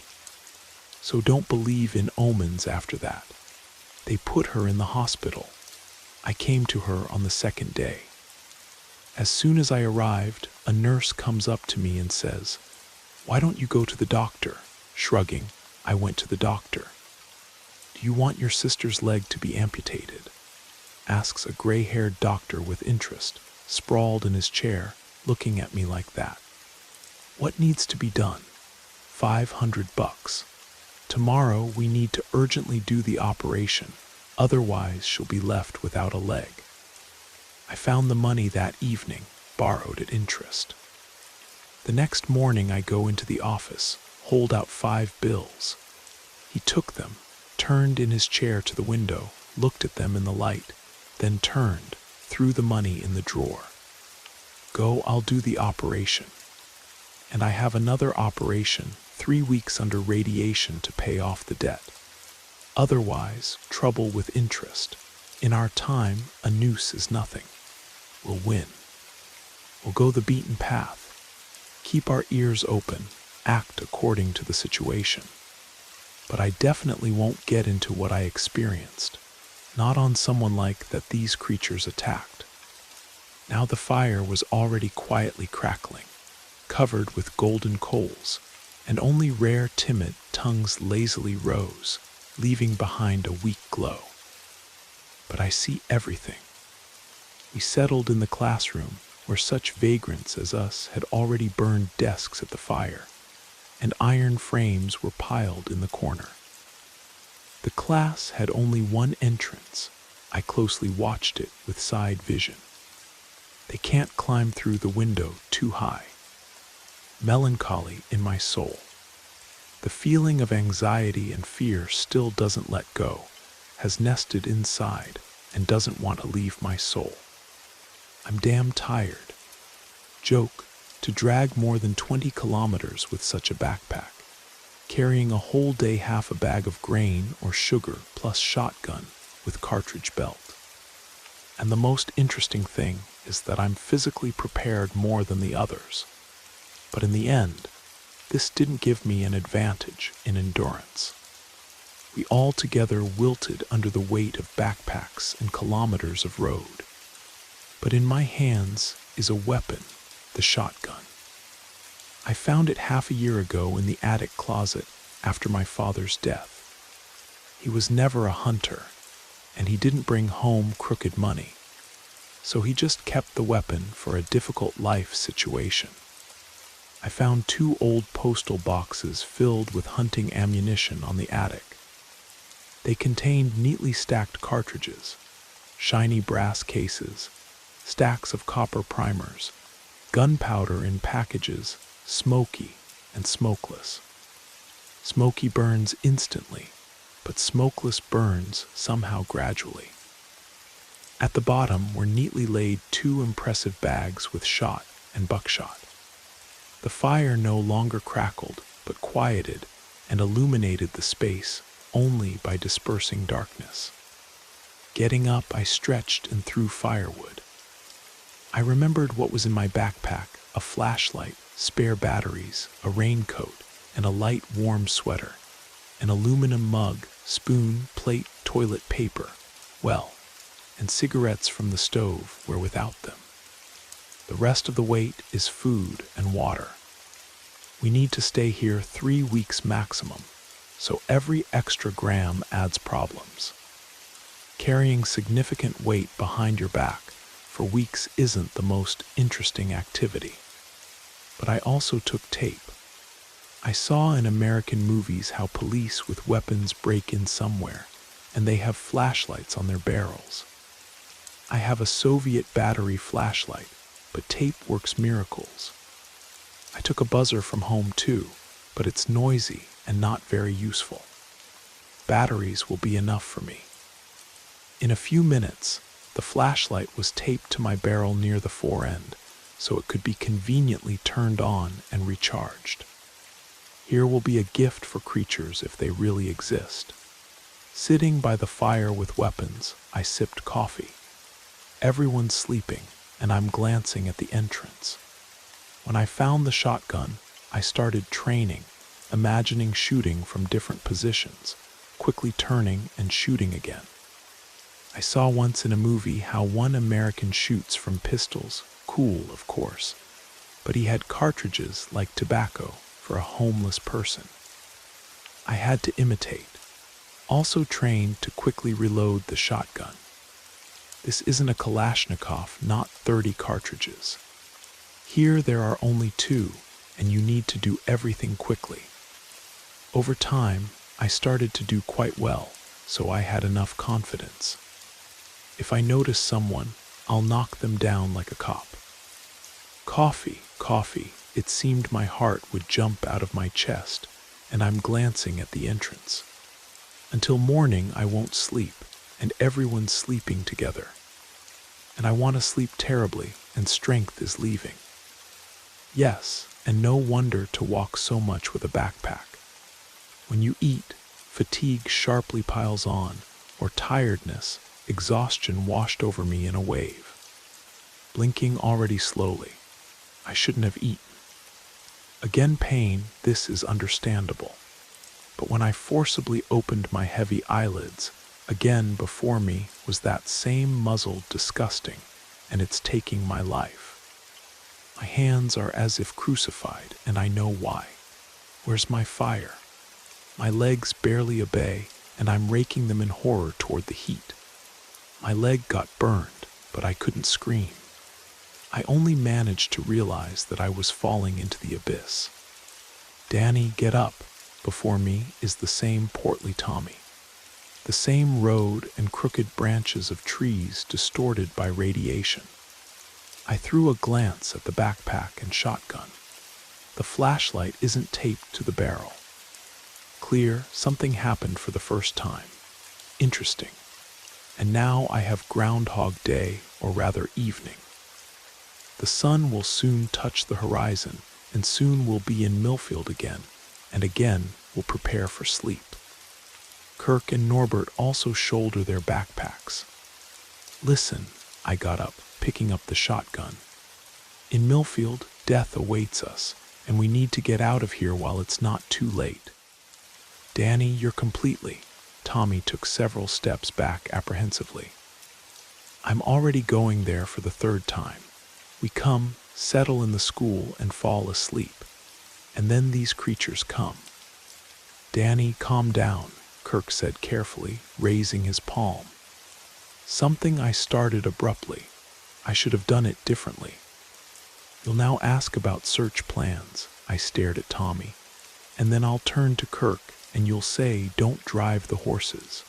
So don't believe in omens after that. They put her in the hospital. I came to her on the 2nd day. As soon as I arrived, a nurse comes up to me and says, "Why don't you go to the doctor?" Shrugging, I went to the doctor. "Do you want your sister's leg to be amputated?" asks a gray-haired doctor with interest, sprawled in his chair, looking at me like that. "What needs to be done?" $500. "Tomorrow we need to urgently do the operation, otherwise she'll be left without a leg." I found the money that evening, borrowed at interest. The next morning I go into the office, hold out 5 bills. He took them, turned in his chair to the window, looked at them in the light, then turned, threw the money in the drawer. "Go, I'll do the operation." And I have another operation, 3 weeks under radiation to pay off the debt. Otherwise, trouble with interest. In our time, a noose is nothing. We'll win. We'll go the beaten path. Keep our ears open, act according to the situation. But I definitely won't get into what I experienced. Not on someone like that these creatures attacked. Now the fire was already quietly crackling, covered with golden coals, and only rare timid tongues lazily rose, leaving behind a weak glow. But I see everything. We settled in the classroom, where such vagrants as us had already burned desks at the fire, and iron frames were piled in the corner. The class had only one entrance. I closely watched it with side vision. They can't climb through the window too high. Melancholy in my soul. The feeling of anxiety and fear still doesn't let go, has nested inside, and doesn't want to leave my soul. I'm damn tired. Joke, to drag more than 20 kilometers with such a backpack, carrying a whole day half a bag of grain or sugar plus shotgun with cartridge belt. And the most interesting thing is that I'm physically prepared more than the others. But in the end, this didn't give me an advantage in endurance. We all together wilted under the weight of backpacks and kilometers of road. But in my hands is a weapon, the shotgun. I found it half a year ago in the attic closet after my father's death. He was never a hunter, and he didn't bring home crooked money, so he just kept the weapon for a difficult life situation. I found 2 old postal boxes filled with hunting ammunition on the attic. They contained neatly stacked cartridges, shiny brass cases, stacks of copper primers, gunpowder in packages, smoky and smokeless. Smoky burns instantly, but smokeless burns somehow gradually. At the bottom were neatly laid 2 impressive bags with shot and buckshot. The fire no longer crackled, but quieted and illuminated the space only by dispersing darkness. Getting up, I stretched and threw firewood. I remembered what was in my backpack: a flashlight, spare batteries, a raincoat, and a light, warm sweater, an aluminum mug, spoon, plate, toilet paper, well, and cigarettes from the stove were without them. The rest of the weight is food and water. We need to stay here 3 weeks maximum, so every extra gram adds problems. Carrying significant weight behind your back for weeks isn't the most interesting activity. But I also took tape. I saw in American movies how police with weapons break in somewhere, and they have flashlights on their barrels. I have a Soviet battery flashlight, but tape works miracles. I took a buzzer from home too, but it's noisy and not very useful. Batteries will be enough for me. In a few minutes, the flashlight was taped to my barrel near the fore end, so it could be conveniently turned on and recharged. Here will be a gift for creatures if they really exist. Sitting by the fire with weapons, I sipped coffee. Everyone's sleeping, and I'm glancing at the entrance. When I found the shotgun, I started training, imagining shooting from different positions, quickly turning and shooting again. I saw once in a movie how one American shoots from pistols, cool of course, but he had cartridges like tobacco for a homeless person. I had to imitate, also trained to quickly reload the shotgun. This isn't a Kalashnikov, not 30 cartridges. Here there are only 2, and you need to do everything quickly. Over time, I started to do quite well, so I had enough confidence. If I notice someone, I'll knock them down like a cop. Coffee, coffee, it seemed my heart would jump out of my chest, and I'm glancing at the entrance. Until morning I won't sleep, and everyone's sleeping together. And I want to sleep terribly, and strength is leaving. Yes, and no wonder to walk so much with a backpack. When you eat, fatigue sharply piles on, or tiredness, exhaustion washed over me in a wave. Blinking already slowly. I shouldn't have eaten. Again pain, this is understandable. But when I forcibly opened my heavy eyelids, again before me was that same muzzle disgusting, and it's taking my life. My hands are as if crucified, and I know why. Where's my fire? My legs barely obey, and I'm raking them in horror toward the heat. My leg got burned, but I couldn't scream. I only managed to realize that I was falling into the abyss. Danny, get up. Before me is the same portly Tommy. The same road and crooked branches of trees distorted by radiation. I threw a glance at the backpack and shotgun. The flashlight isn't taped to the barrel. Clear, something happened for the first time. Interesting. And now I have Groundhog Day, or rather evening. The sun will soon touch the horizon, and soon we'll be in Millfield again, and again we'll prepare for sleep. Kirk and Norbert also shoulder their backpacks. Listen, I got up, picking up the shotgun. In Millfield, death awaits us, and we need to get out of here while it's not too late. Danny, you're completely. Tommy took several steps back apprehensively. I'm already going there for the third time. We come, settle in the school, and fall asleep. And then these creatures come. Danny, calm down, Kirk said carefully, raising his palm. Something I started abruptly. I should have done it differently. You'll now ask about search plans, I stared at Tommy, and then I'll turn to Kirk and you'll say, don't drive the horses.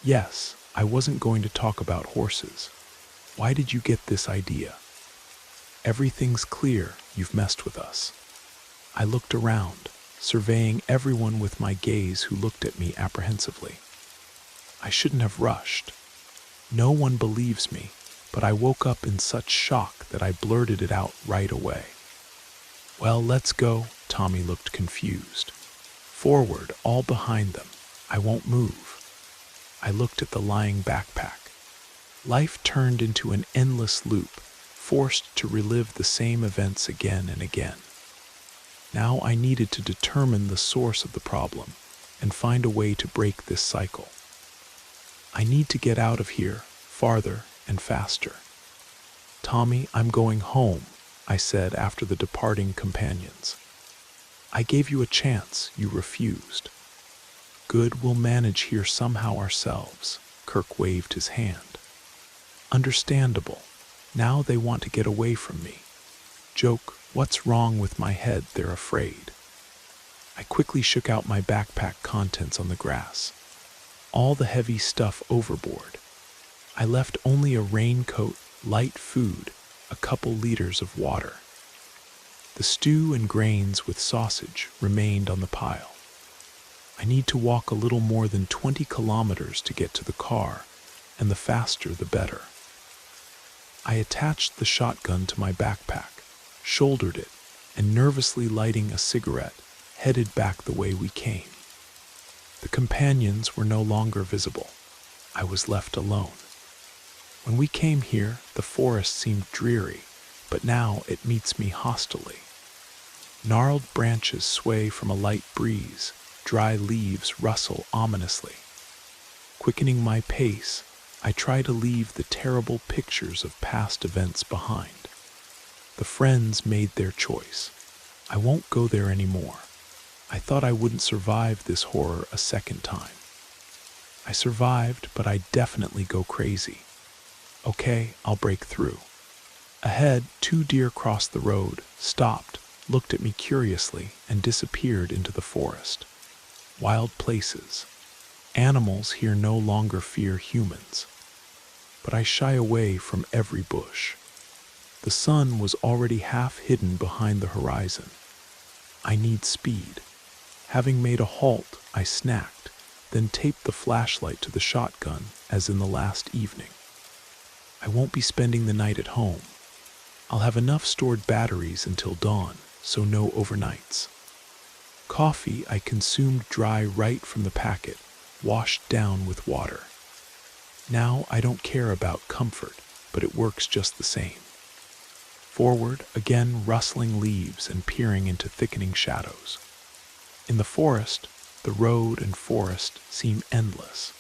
Yes, I wasn't going to talk about horses. Why did you get this idea? Everything's clear, you've messed with us. I looked around, surveying everyone with my gaze who looked at me apprehensively. I shouldn't have rushed. No one believes me, but I woke up in such shock that I blurted it out right away. Well, let's go. Tommy looked confused. Forward, all behind them. I won't move. I looked at the lying backpack. Life turned into an endless loop, forced to relive the same events again and again. Now I needed to determine the source of the problem and find a way to break this cycle. I need to get out of here, farther and faster. Tommy, I'm going home, I said after the departing companions. I gave you a chance, you refused. Good, we'll manage here somehow ourselves, Kirk waved his hand. Understandable. Now they want to get away from me. Joke, what's wrong with my head? They're afraid. I quickly shook out my backpack contents on the grass. All the heavy stuff overboard. I left only a raincoat, light food, a couple liters of water. The stew and grains with sausage remained on the pile. I need to walk a little more than 20 kilometers to get to the car, and the faster the better. I attached the shotgun to my backpack, shouldered it, and nervously lighting a cigarette, headed back the way we came. The companions were no longer visible. I was left alone. When we came here, the forest seemed dreary, but now it meets me hostilely. Gnarled branches sway from a light breeze, dry leaves rustle ominously. Quickening my pace, I try to leave the terrible pictures of past events behind. The friends made their choice. I won't go there anymore. I thought I wouldn't survive this horror a second time. I survived, but I'd definitely go crazy. Okay, I'll break through. Ahead, 2 deer crossed the road, stopped, looked at me curiously, and disappeared into the forest. Wild places. Animals here no longer fear humans. But I shy away from every bush. The sun was already half hidden behind the horizon. I need speed. Having made a halt, I snacked, then taped the flashlight to the shotgun as in the last evening. I won't be spending the night at home. I'll have enough stored batteries until dawn, so no overnights. Coffee I consumed dry right from the packet, washed down with water. Now I don't care about comfort, but it works just the same. Forward, again rustling leaves and peering into thickening shadows. In the forest, the road and forest seem endless.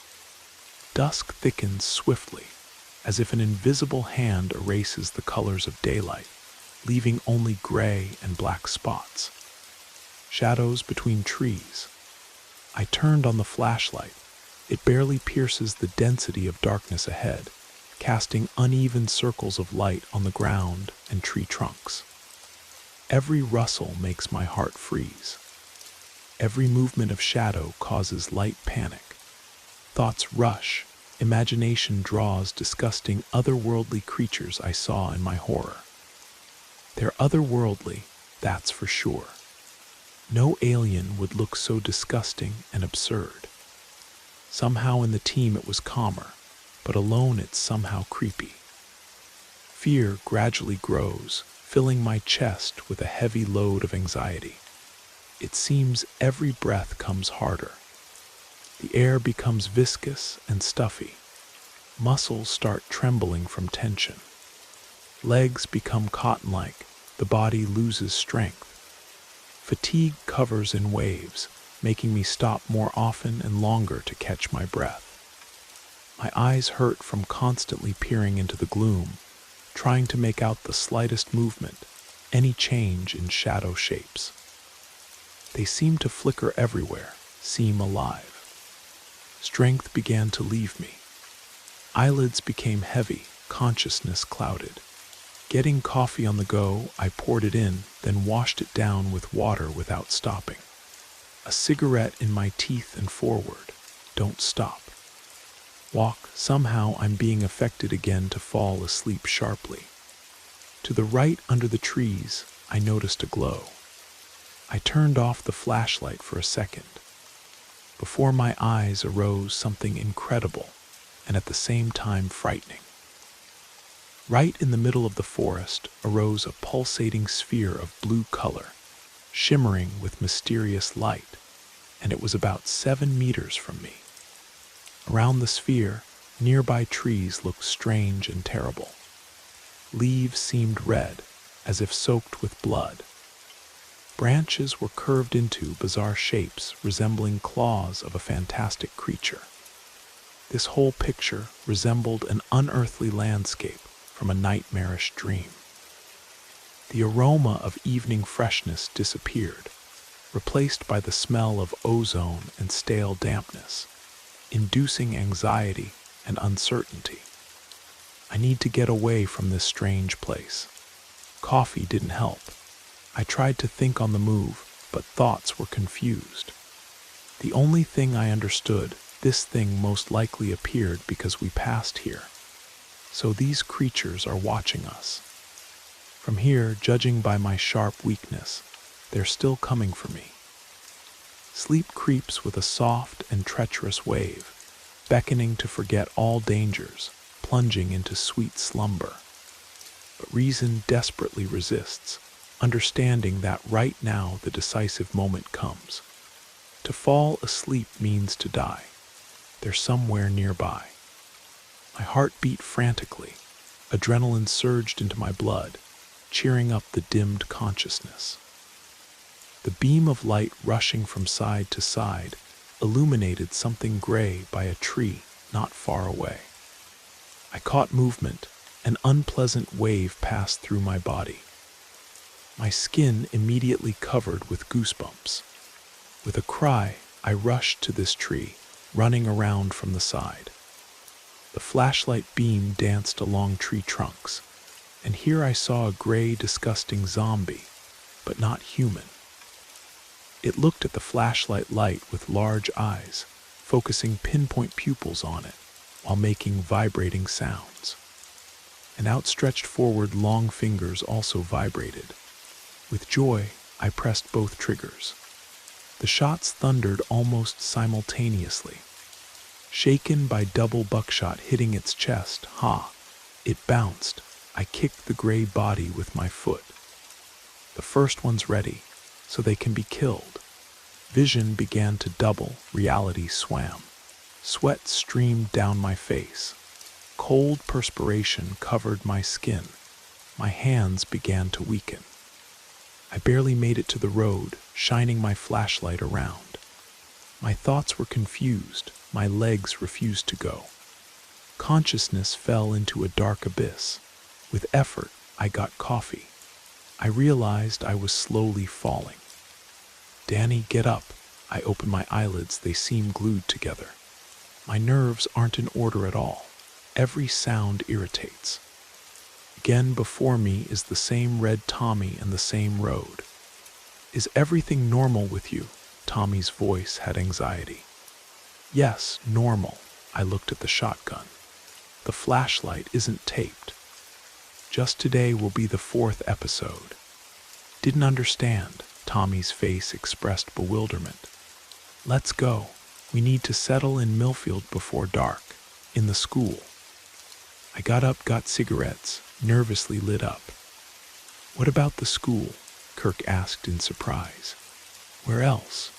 Dusk thickens swiftly, as if an invisible hand erases the colors of daylight, leaving only gray and black spots. Shadows between trees. I turned on the flashlight. It barely pierces the density of darkness ahead, casting uneven circles of light on the ground and tree trunks. Every rustle makes my heart freeze. Every movement of shadow causes light panic. Thoughts rush. Imagination draws disgusting otherworldly creatures I saw in my horror. They're otherworldly, that's for sure. No alien would look so disgusting and absurd. Somehow in the team it was calmer, but alone it's somehow creepy. Fear gradually grows, filling my chest with a heavy load of anxiety. It seems every breath comes harder. The air becomes viscous and stuffy. Muscles start trembling from tension. Legs become cotton-like. The body loses strength. Fatigue covers in waves, making me stop more often and longer to catch my breath. My eyes hurt from constantly peering into the gloom, trying to make out the slightest movement, any change in shadow shapes. They seem to flicker everywhere, seem alive. Strength began to leave me. Eyelids became heavy, consciousness clouded. Getting coffee on the go, I poured it in, then washed it down with water without stopping. A cigarette in my teeth and forward. Don't stop. Walk, somehow I'm being affected again to fall asleep sharply. To the right under the trees, I noticed a glow. I turned off the flashlight for a second. Before my eyes arose something incredible and at the same time frightening. Right in the middle of the forest arose a pulsating sphere of blue color, shimmering with mysterious light, and it was about 7 meters from me. Around the sphere, nearby trees looked strange and terrible. Leaves seemed red, as if soaked with blood. Branches were curved into bizarre shapes resembling claws of a fantastic creature. This whole picture resembled an unearthly landscape from a nightmarish dream. The aroma of evening freshness disappeared, replaced by the smell of ozone and stale dampness, inducing anxiety and uncertainty. I need to get away from this strange place. Coffee didn't help. I tried to think on the move, but thoughts were confused. The only thing I understood, this thing most likely appeared because we passed here. So these creatures are watching us. From here, judging by my sharp weakness, they're still coming for me. Sleep creeps with a soft and treacherous wave, beckoning to forget all dangers, plunging into sweet slumber. But reason desperately resists, understanding that right now the decisive moment comes. To fall asleep means to die. They're somewhere nearby. My heart beat frantically. Adrenaline surged into my blood, cheering up the dimmed consciousness. The beam of light rushing from side to side illuminated something gray by a tree not far away. I caught movement. An unpleasant wave passed through my body. My skin immediately covered with goosebumps. With a cry, I rushed to this tree, running around from the side. The flashlight beam danced along tree trunks, and here I saw a gray, disgusting zombie, but not human. It looked at the flashlight light with large eyes, focusing pinpoint pupils on it, while making vibrating sounds. And outstretched forward long fingers also vibrated. With joy, I pressed both triggers. The shots thundered almost simultaneously. Shaken by double buckshot hitting its chest, it bounced. I kicked the gray body with my foot. The first one's ready, so they can be killed. Vision began to double, reality swam. Sweat streamed down my face. Cold perspiration covered my skin. My hands began to weaken. I barely made it to the road, shining my flashlight around. My thoughts were confused. My legs refused to go. Consciousness fell into a dark abyss. With effort, I got coffee. I realized I was slowly falling. Danny, get up. I opened my eyelids. They seemed glued together. My nerves aren't in order at all. Every sound irritates. Again before me is the same red Tommy and the same road. Is everything normal with you? Tommy's voice had anxiety. Yes, normal. I looked at the shotgun. The flashlight isn't taped. Just today will be the 4th episode. Didn't understand. Tommy's face expressed bewilderment. Let's go. We need to settle in Millfield before dark. In the school. I got up, got cigarettes, nervously lit up. "What about the school?" Kirk asked in surprise. "Where else?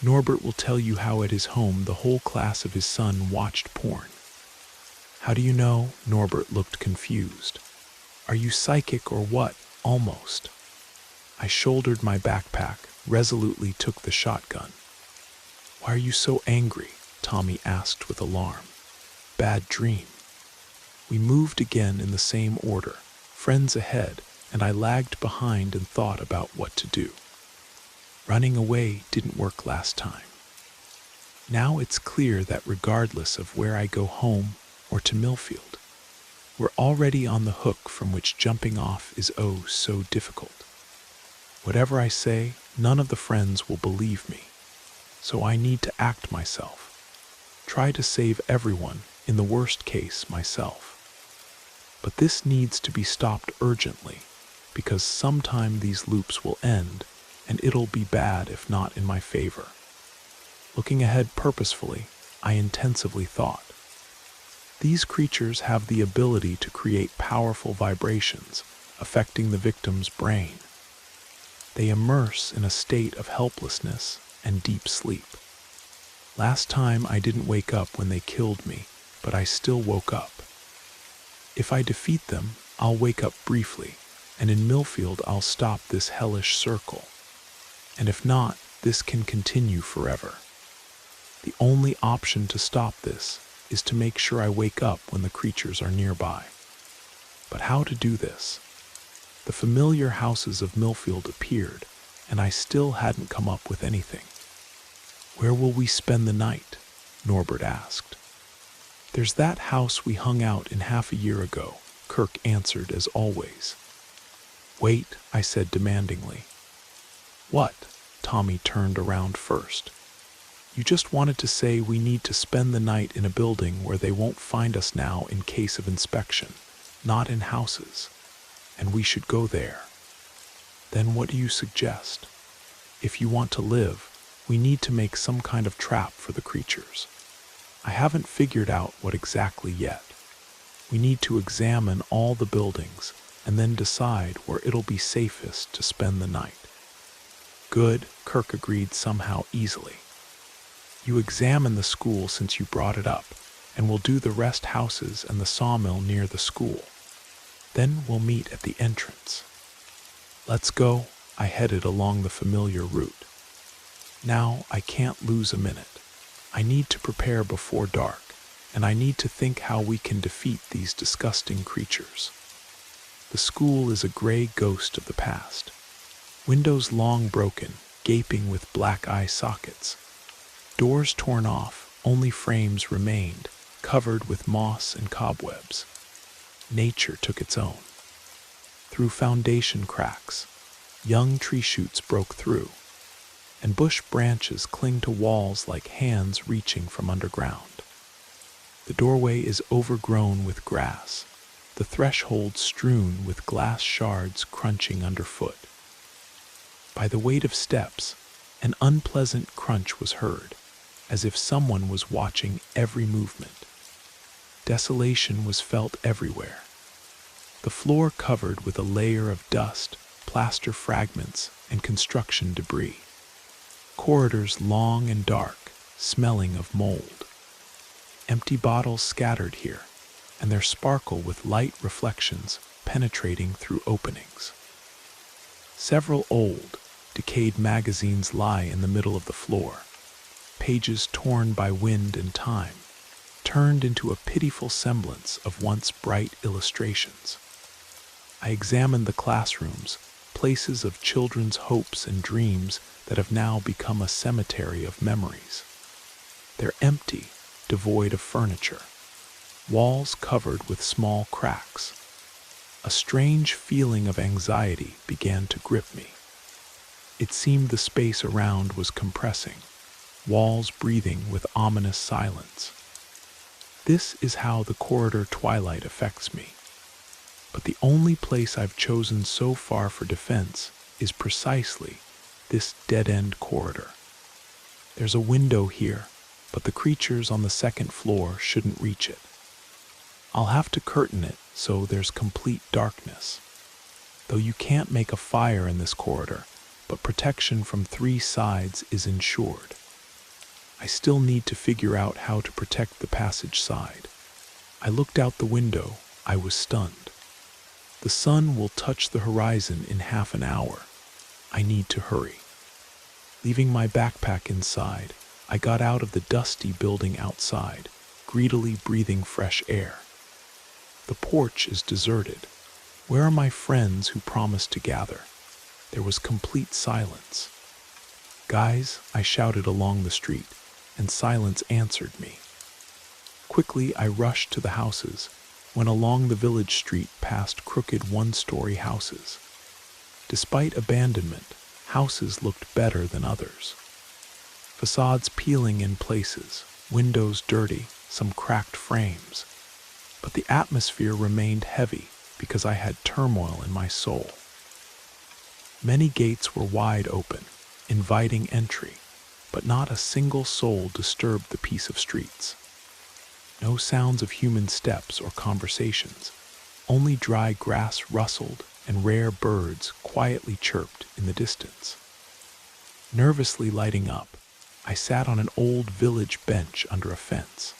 Norbert will tell you how at his home the whole class of his son watched porn." "How do you know?" Norbert looked confused. "Are you psychic or what?" "Almost." I shouldered my backpack, resolutely took the shotgun. "Why are you so angry?" Tommy asked with alarm. "Bad dream." We moved again in the same order, friends ahead, and I lagged behind and thought about what to do. Running away didn't work last time. Now it's clear that regardless of where I go, home or to Millfield, we're already on the hook from which jumping off is oh so difficult. Whatever I say, none of the friends will believe me, so I need to act myself. Try to save everyone, in the worst case, myself. But this needs to be stopped urgently, because sometime these loops will end, and it'll be bad if not in my favor. Looking ahead purposefully, I intensively thought. These creatures have the ability to create powerful vibrations, affecting the victim's brain. They immerse in a state of helplessness and deep sleep. Last time I didn't wake up when they killed me, but I still woke up. If I defeat them, I'll wake up briefly, and in Millfield I'll stop this hellish circle. And if not, this can continue forever. The only option to stop this is to make sure I wake up when the creatures are nearby. But how to do this? The familiar houses of Millfield appeared, and I still hadn't come up with anything. "Where will we spend the night?" Norbert asked. "There's that house we hung out in half a year ago," Kirk answered as always. "Wait," I said demandingly. "What?" Tommy turned around first. "You just wanted to say we need to spend the night in a building where they won't find us now in case of inspection, not in houses, and we should go there. Then what do you suggest? If you want to live, we need to make some kind of trap for the creatures. I haven't figured out what exactly yet. We need to examine all the buildings and then decide where it'll be safest to spend the night." "Good," Kirk agreed somehow easily. "You examine the school since you brought it up, and we'll do the rest houses and the sawmill near the school. Then we'll meet at the entrance." "Let's go." I headed along the familiar route. Now I can't lose a minute. I need to prepare before dark, and I need to think how we can defeat these disgusting creatures. The school is a gray ghost of the past. Windows long broken, gaping with black eye sockets. Doors torn off, only frames remained, covered with moss and cobwebs. Nature took its own. Through foundation cracks, young tree shoots broke through, and bush branches cling to walls like hands reaching from underground. The doorway is overgrown with grass, the threshold strewn with glass shards crunching underfoot. By the weight of steps, an unpleasant crunch was heard, as if someone was watching every movement. Desolation was felt everywhere. The floor covered with a layer of dust, plaster fragments, and construction debris. Corridors long and dark, smelling of mold. Empty bottles scattered here, and their sparkle with light reflections penetrating through openings. Several old, decayed magazines lie in the middle of the floor, pages torn by wind and time, turned into a pitiful semblance of once bright illustrations. I examined the classrooms, places of children's hopes and dreams that have now become a cemetery of memories. They're empty, devoid of furniture, walls covered with small cracks. A strange feeling of anxiety began to grip me. It seemed the space around was compressing, walls breathing with ominous silence. This is how the corridor twilight affects me. But the only place I've chosen so far for defense is precisely this dead-end corridor. There's a window here, but the creatures on the second floor shouldn't reach it. I'll have to curtain it so there's complete darkness. Though you can't make a fire in this corridor, but protection from 3 sides is ensured. I still need to figure out how to protect the passage side. I looked out the window. I was stunned. The sun will touch the horizon in half an hour. I need to hurry. Leaving my backpack inside, I got out of the dusty building outside, greedily breathing fresh air. The porch is deserted. Where are my friends who promised to gather? There was complete silence. "Guys," I shouted along the street, and silence answered me. Quickly I rushed to the houses, went along the village street past crooked 1-story houses. Despite abandonment, houses looked better than others. Facades peeling in places, windows dirty, some cracked frames. But the atmosphere remained heavy because I had turmoil in my soul. Many gates were wide open, inviting entry, but not a single soul disturbed the peace of streets. No sounds of human steps or conversations, only dry grass rustled and rare birds quietly chirped in the distance. Nervously lighting up, I sat on an old village bench under a fence.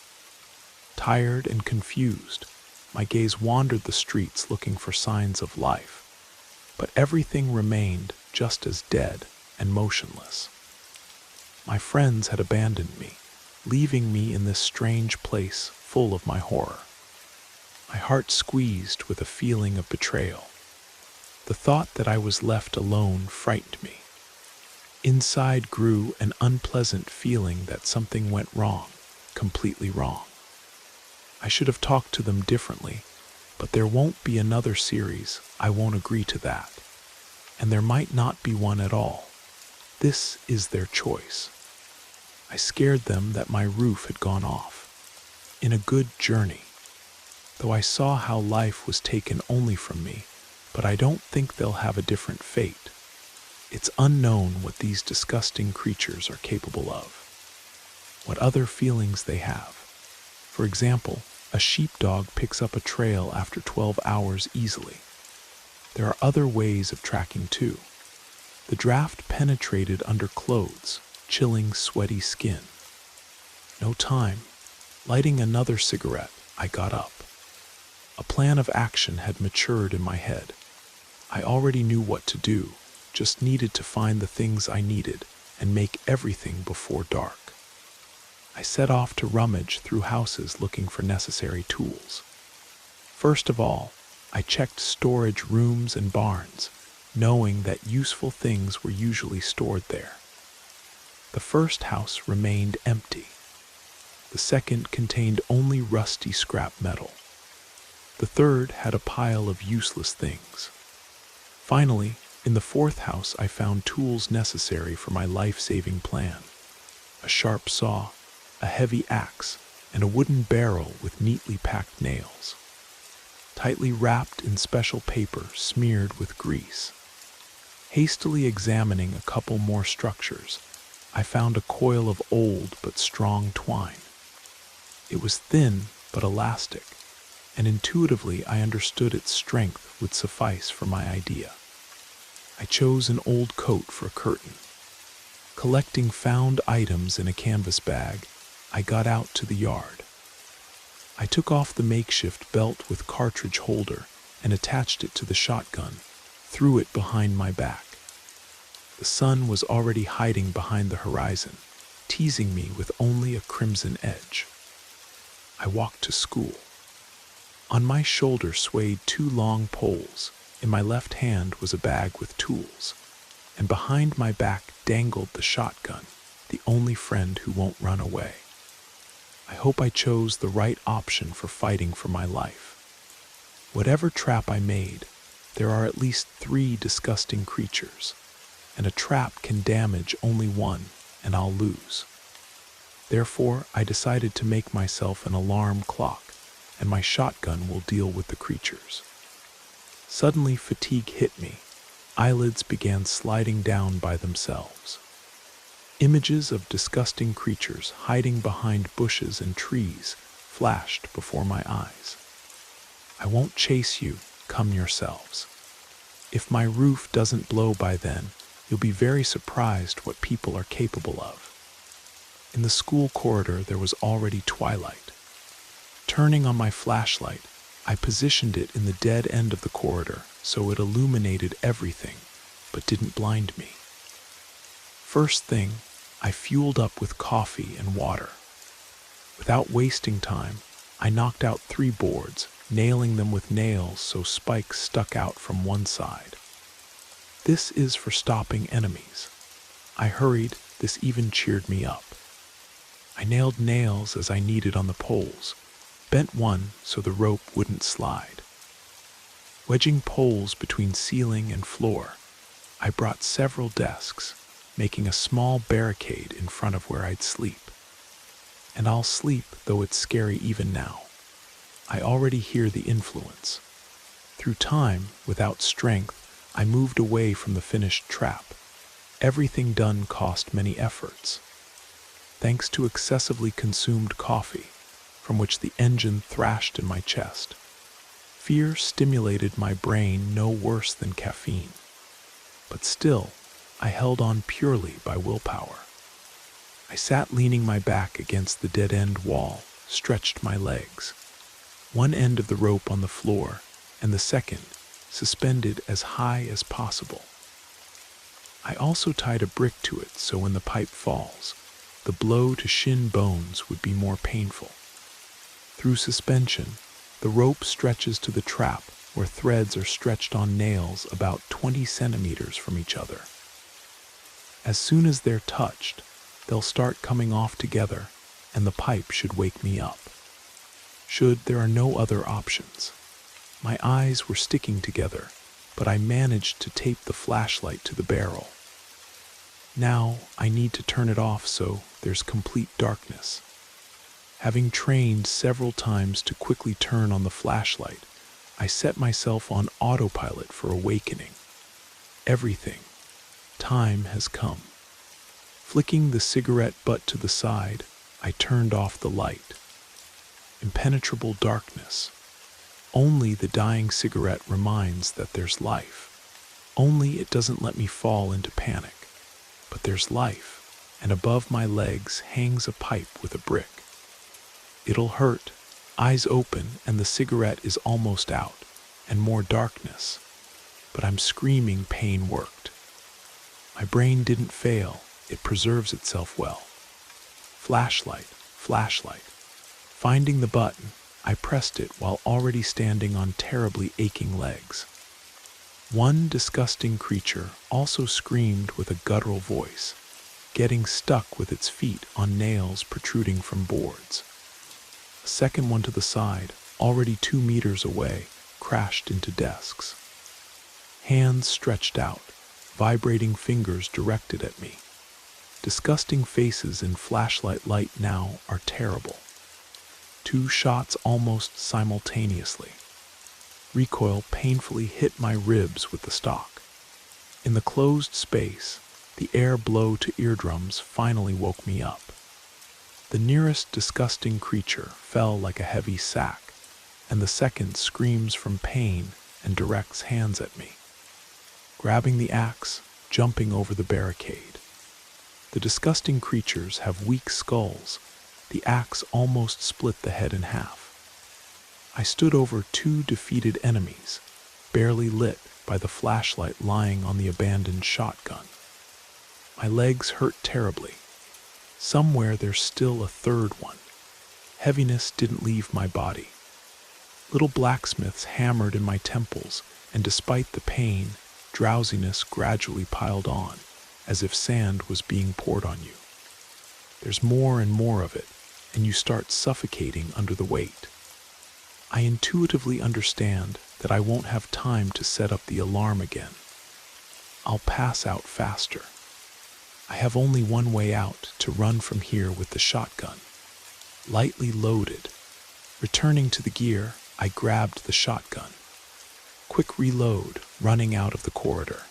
Tired and confused, my gaze wandered the streets looking for signs of life, but everything remained just as dead and motionless. My friends had abandoned me, leaving me in this strange place full of my horror. My heart squeezed with a feeling of betrayal. The thought that I was left alone frightened me. Inside grew an unpleasant feeling that something went wrong, completely wrong. I should have talked to them differently, but there won't be another series. I won't agree to that. And there might not be one at all. This is their choice. I scared them that my roof had gone off. In a good journey. Though I saw how life was taken only from me, but I don't think they'll have a different fate. It's unknown what these disgusting creatures are capable of. What other feelings they have. For example, a sheepdog picks up a trail after 12 hours easily. There are other ways of tracking too. The draft penetrated under clothes, chilling sweaty skin. No time. Lighting another cigarette, I got up. A plan of action had matured in my head. I already knew what to do, just needed to find the things I needed and make everything before dark. I set off to rummage through houses looking for necessary tools. First of all, I checked storage rooms and barns, knowing that useful things were usually stored there. The first house remained empty. The second contained only rusty scrap metal. The third had a pile of useless things. Finally, in the fourth house I found tools necessary for my life-saving plan. A sharp saw, a heavy axe, and a wooden barrel with neatly packed nails. Tightly wrapped in special paper smeared with grease. Hastily examining a couple more structures, I found a coil of old but strong twine. It was thin but elastic, and intuitively I understood its strength would suffice for my idea. I chose an old coat for a curtain. Collecting found items in a canvas bag, I got out to the yard. I took off the makeshift belt with cartridge holder and attached it to the shotgun, threw it behind my back. The sun was already hiding behind the horizon, teasing me with only a crimson edge. I walked to school. On my shoulder swayed 2 long poles. In my left hand was a bag with tools, and behind my back dangled the shotgun, the only friend who won't run away. I hope I chose the right option for fighting for my life. Whatever trap I made, there are at least 3 disgusting creatures, and a trap can damage only one, and I'll lose. Therefore, I decided to make myself an alarm clock, and my shotgun will deal with the creatures. Suddenly, fatigue hit me. Eyelids began sliding down by themselves. Images of disgusting creatures hiding behind bushes and trees flashed before my eyes. I won't chase you, come yourselves. If my roof doesn't blow by then, you'll be very surprised what people are capable of. In the school corridor there was already twilight. Turning on my flashlight, I positioned it in the dead end of the corridor so it illuminated everything, but didn't blind me. First thing, I fueled up with coffee and water. Without wasting time, I knocked out 3 boards, nailing them with nails so spikes stuck out from one side. This is for stopping enemies. I hurried, this even cheered me up. I nailed nails as I needed on the poles, bent one so the rope wouldn't slide. Wedging poles between ceiling and floor, I brought several desks, making a small barricade in front of where I'd sleep. And I'll sleep, though it's scary even now. I already hear the influence. Through time, without strength, I moved away from the finished trap. Everything done cost many efforts. Thanks to excessively consumed coffee, from which the engine thrashed in my chest. Fear stimulated my brain no worse than caffeine. But still, I held on purely by willpower. I sat leaning my back against the dead-end wall, stretched my legs. One end of the rope on the floor, and the second suspended as high as possible. I also tied a brick to it so when the pipe falls, the blow to shin bones would be more painful. Through suspension, the rope stretches to the trap where threads are stretched on nails about 20 centimeters from each other. As soon as they're touched, they'll start coming off together and the pipe should wake me up. Should there are no other options. My eyes were sticking together, but I managed to tape the flashlight to the barrel. Now I need to turn it off so there's complete darkness. Having trained several times to quickly turn on the flashlight, I set myself on autopilot for awakening. Everything. Time has come. Flicking the cigarette butt to the side, I turned off the light. Impenetrable darkness. Only the dying cigarette reminds that there's life. Only it doesn't let me fall into panic. But there's life, and above my legs hangs a pipe with a brick. It'll hurt. Eyes open, and the cigarette is almost out, and more darkness. But I'm screaming pain worked. My brain didn't fail. It preserves itself well. Flashlight, flashlight. Finding the button, I pressed it while already standing on terribly aching legs. One disgusting creature also screamed with a guttural voice, getting stuck with its feet on nails protruding from boards. A second one to the side, already 2 meters away, crashed into desks. Hands stretched out, vibrating fingers directed at me. Disgusting faces in flashlight light now are terrible. 2 shots almost simultaneously. Recoil painfully hit my ribs with the stock. In the closed space, the air blow to eardrums finally woke me up. The nearest disgusting creature fell like a heavy sack, and the second screams from pain and directs hands at me. Grabbing the axe, jumping over the barricade. The disgusting creatures have weak skulls. The axe almost split the head in half. I stood over 2 defeated enemies, barely lit by the flashlight lying on the abandoned shotgun. My legs hurt terribly. Somewhere there's still a third one. Heaviness didn't leave my body. Little blacksmiths hammered in my temples, and despite the pain, drowsiness gradually piled on, as if sand was being poured on you. There's more and more of it, and you start suffocating under the weight. I intuitively understand that I won't have time to set up the alarm again. I'll pass out faster. I have only one way out, to run from here with the shotgun. Lightly loaded. Returning to the gear, I grabbed the shotgun. Quick reload, running out of the corridor.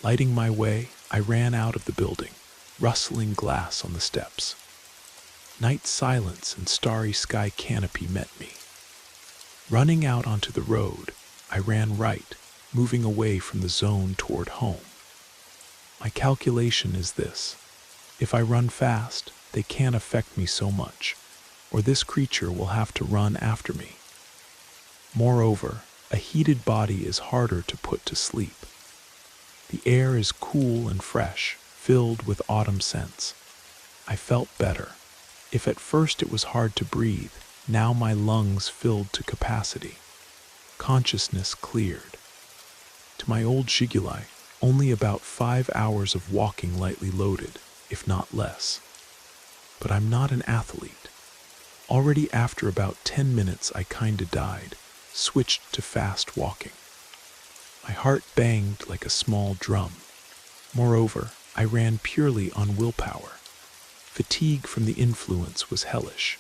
Lighting my way, I ran out of the building, rustling glass on the steps. Night silence and starry sky canopy met me. Running out onto the road, I ran right, moving away from the zone toward home. My calculation is this: if I run fast, they can't affect me so much, or this creature will have to run after me. Moreover, a heated body is harder to put to sleep. The air is cool and fresh, filled with autumn scents. I felt better. If at first it was hard to breathe, now my lungs filled to capacity. Consciousness cleared. To my old Shigulai, only about 5 hours of walking lightly loaded, if not less. But I'm not an athlete. Already after about 10 minutes I kinda died, switched to fast walking. My heart banged like a small drum. Moreover, I ran purely on willpower. Fatigue from the influence was hellish.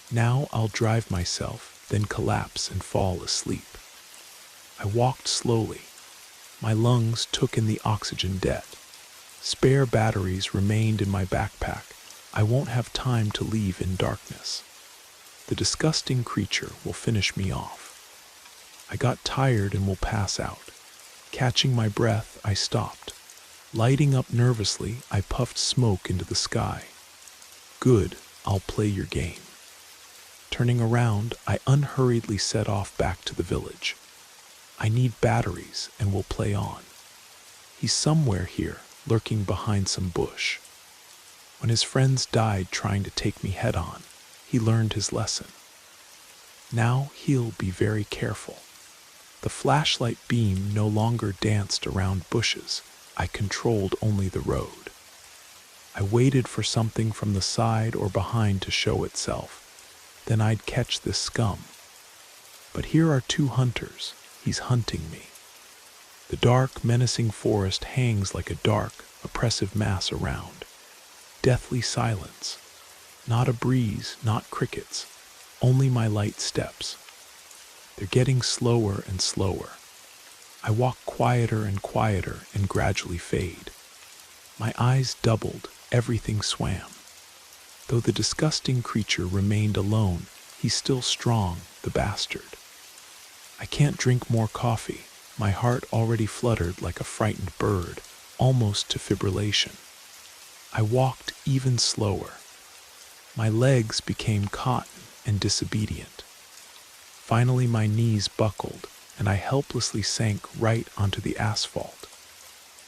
Now I'll drive myself, then collapse and fall asleep. I walked slowly. My lungs took in the oxygen debt. Spare batteries remained in my backpack. I won't have time to leave in darkness. The disgusting creature will finish me off. I got tired and will pass out. Catching my breath, I stopped. Lighting up nervously, I puffed smoke into the sky. Good, I'll play your game. Turning around, I unhurriedly set off back to the village. I need batteries and will play on. He's somewhere here, lurking behind some bush. When his friends died trying to take me head on, he learned his lesson. Now he'll be very careful. The flashlight beam no longer danced around bushes. I controlled only the road. I waited for something from the side or behind to show itself. Then I'd catch this scum. But here are 2 hunters. He's hunting me. The dark, menacing forest hangs like a dark, oppressive mass around. Deathly silence. Not a breeze, not crickets. Only my light steps. They're getting slower and slower. I walk quieter and quieter and gradually fade. My eyes doubled, everything swam. Though the disgusting creature remained alone, he's still strong, the bastard. I can't drink more coffee. My heart already fluttered like a frightened bird, almost to fibrillation. I walked even slower. My legs became cotton and disobedient. Finally my knees buckled, and I helplessly sank right onto the asphalt.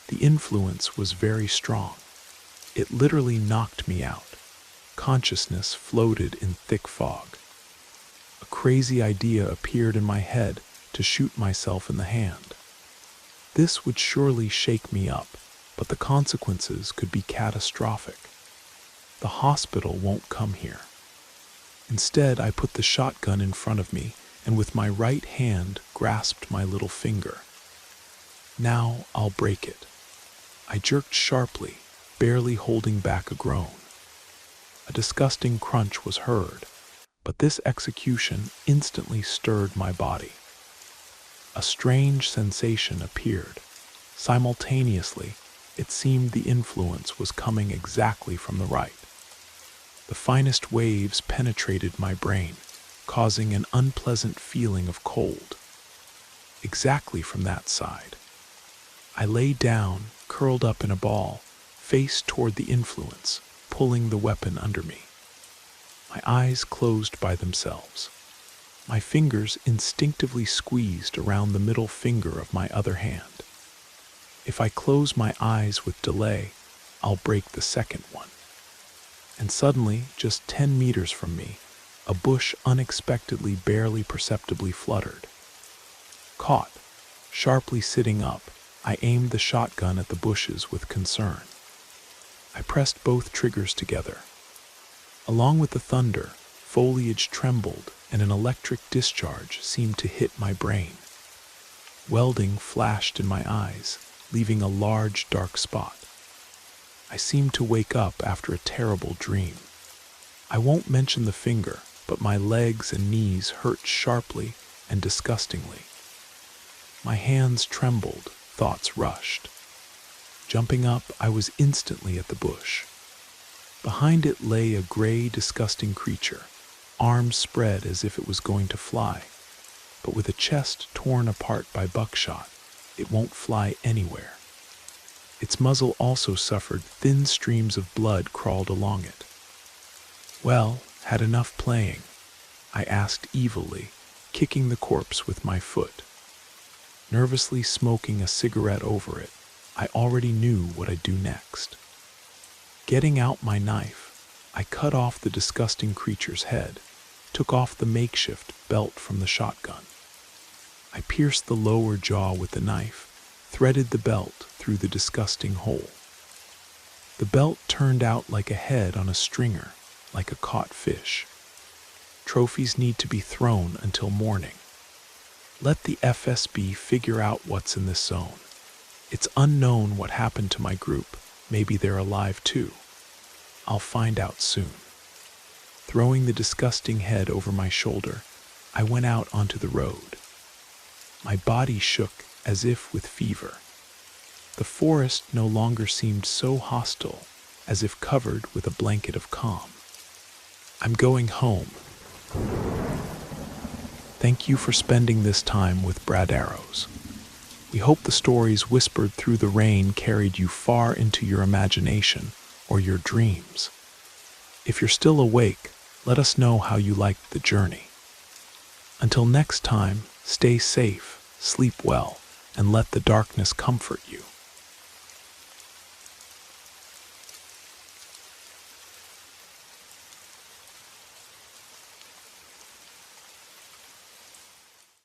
The influence was very strong. It literally knocked me out. Consciousness floated in thick fog. A crazy idea appeared in my head to shoot myself in the hand. This would surely shake me up, but the consequences could be catastrophic. The hospital won't come here. Instead, I put the shotgun in front of me and with my right hand grasped my little finger. Now I'll break it. I jerked sharply, barely holding back a groan. A disgusting crunch was heard, but this execution instantly stirred my body. A strange sensation appeared. Simultaneously, it seemed the influence was coming exactly from the right. The finest waves penetrated my brain, causing an unpleasant feeling of cold. Exactly from that side. I lay down, curled up in a ball, face toward the influence, pulling the weapon under me. My eyes closed by themselves. My fingers instinctively squeezed around the middle finger of my other hand. If I close my eyes with delay, I'll break the second one. And suddenly, just 10 meters from me, a bush unexpectedly barely perceptibly fluttered. Caught, sharply sitting up, I aimed the shotgun at the bushes with concern. I pressed both triggers together. Along with the thunder, foliage trembled and an electric discharge seemed to hit my brain. Welding flashed in my eyes, leaving a large dark spot. I seemed to wake up after a terrible dream. I won't mention the finger, but my legs and knees hurt sharply and disgustingly. My hands trembled, thoughts rushed. Jumping up, I was instantly at the bush. Behind it lay a gray, disgusting creature, arms spread as if it was going to fly. but with a chest torn apart by buckshot, it won't fly anywhere. Its muzzle also suffered, thin streams of blood crawled along it. "Well, had enough playing?" I asked evilly, kicking the corpse with my foot. Nervously smoking a cigarette over it, I already knew what I'd do next. Getting out my knife, I cut off the disgusting creature's head, took off the makeshift belt from the shotgun. I pierced the lower jaw with the knife, threaded the belt through the disgusting hole. The belt turned out like a head on a stringer, like a caught fish. Trophies need to be thrown until morning. Let the FSB figure out what's in this zone. It's unknown what happened to my group. Maybe they're alive too. I'll find out soon. Throwing the disgusting head over my shoulder, I went out onto the road. My body shook as if with fever. The forest no longer seemed so hostile, as if covered with a blanket of calm. I'm going home. Thank you for spending this time with Brad Arrows. We hope the stories whispered through the rain carried you far into your imagination or your dreams. If you're still awake, let us know how you liked the journey. Until next time, stay safe, sleep well, and let the darkness comfort you.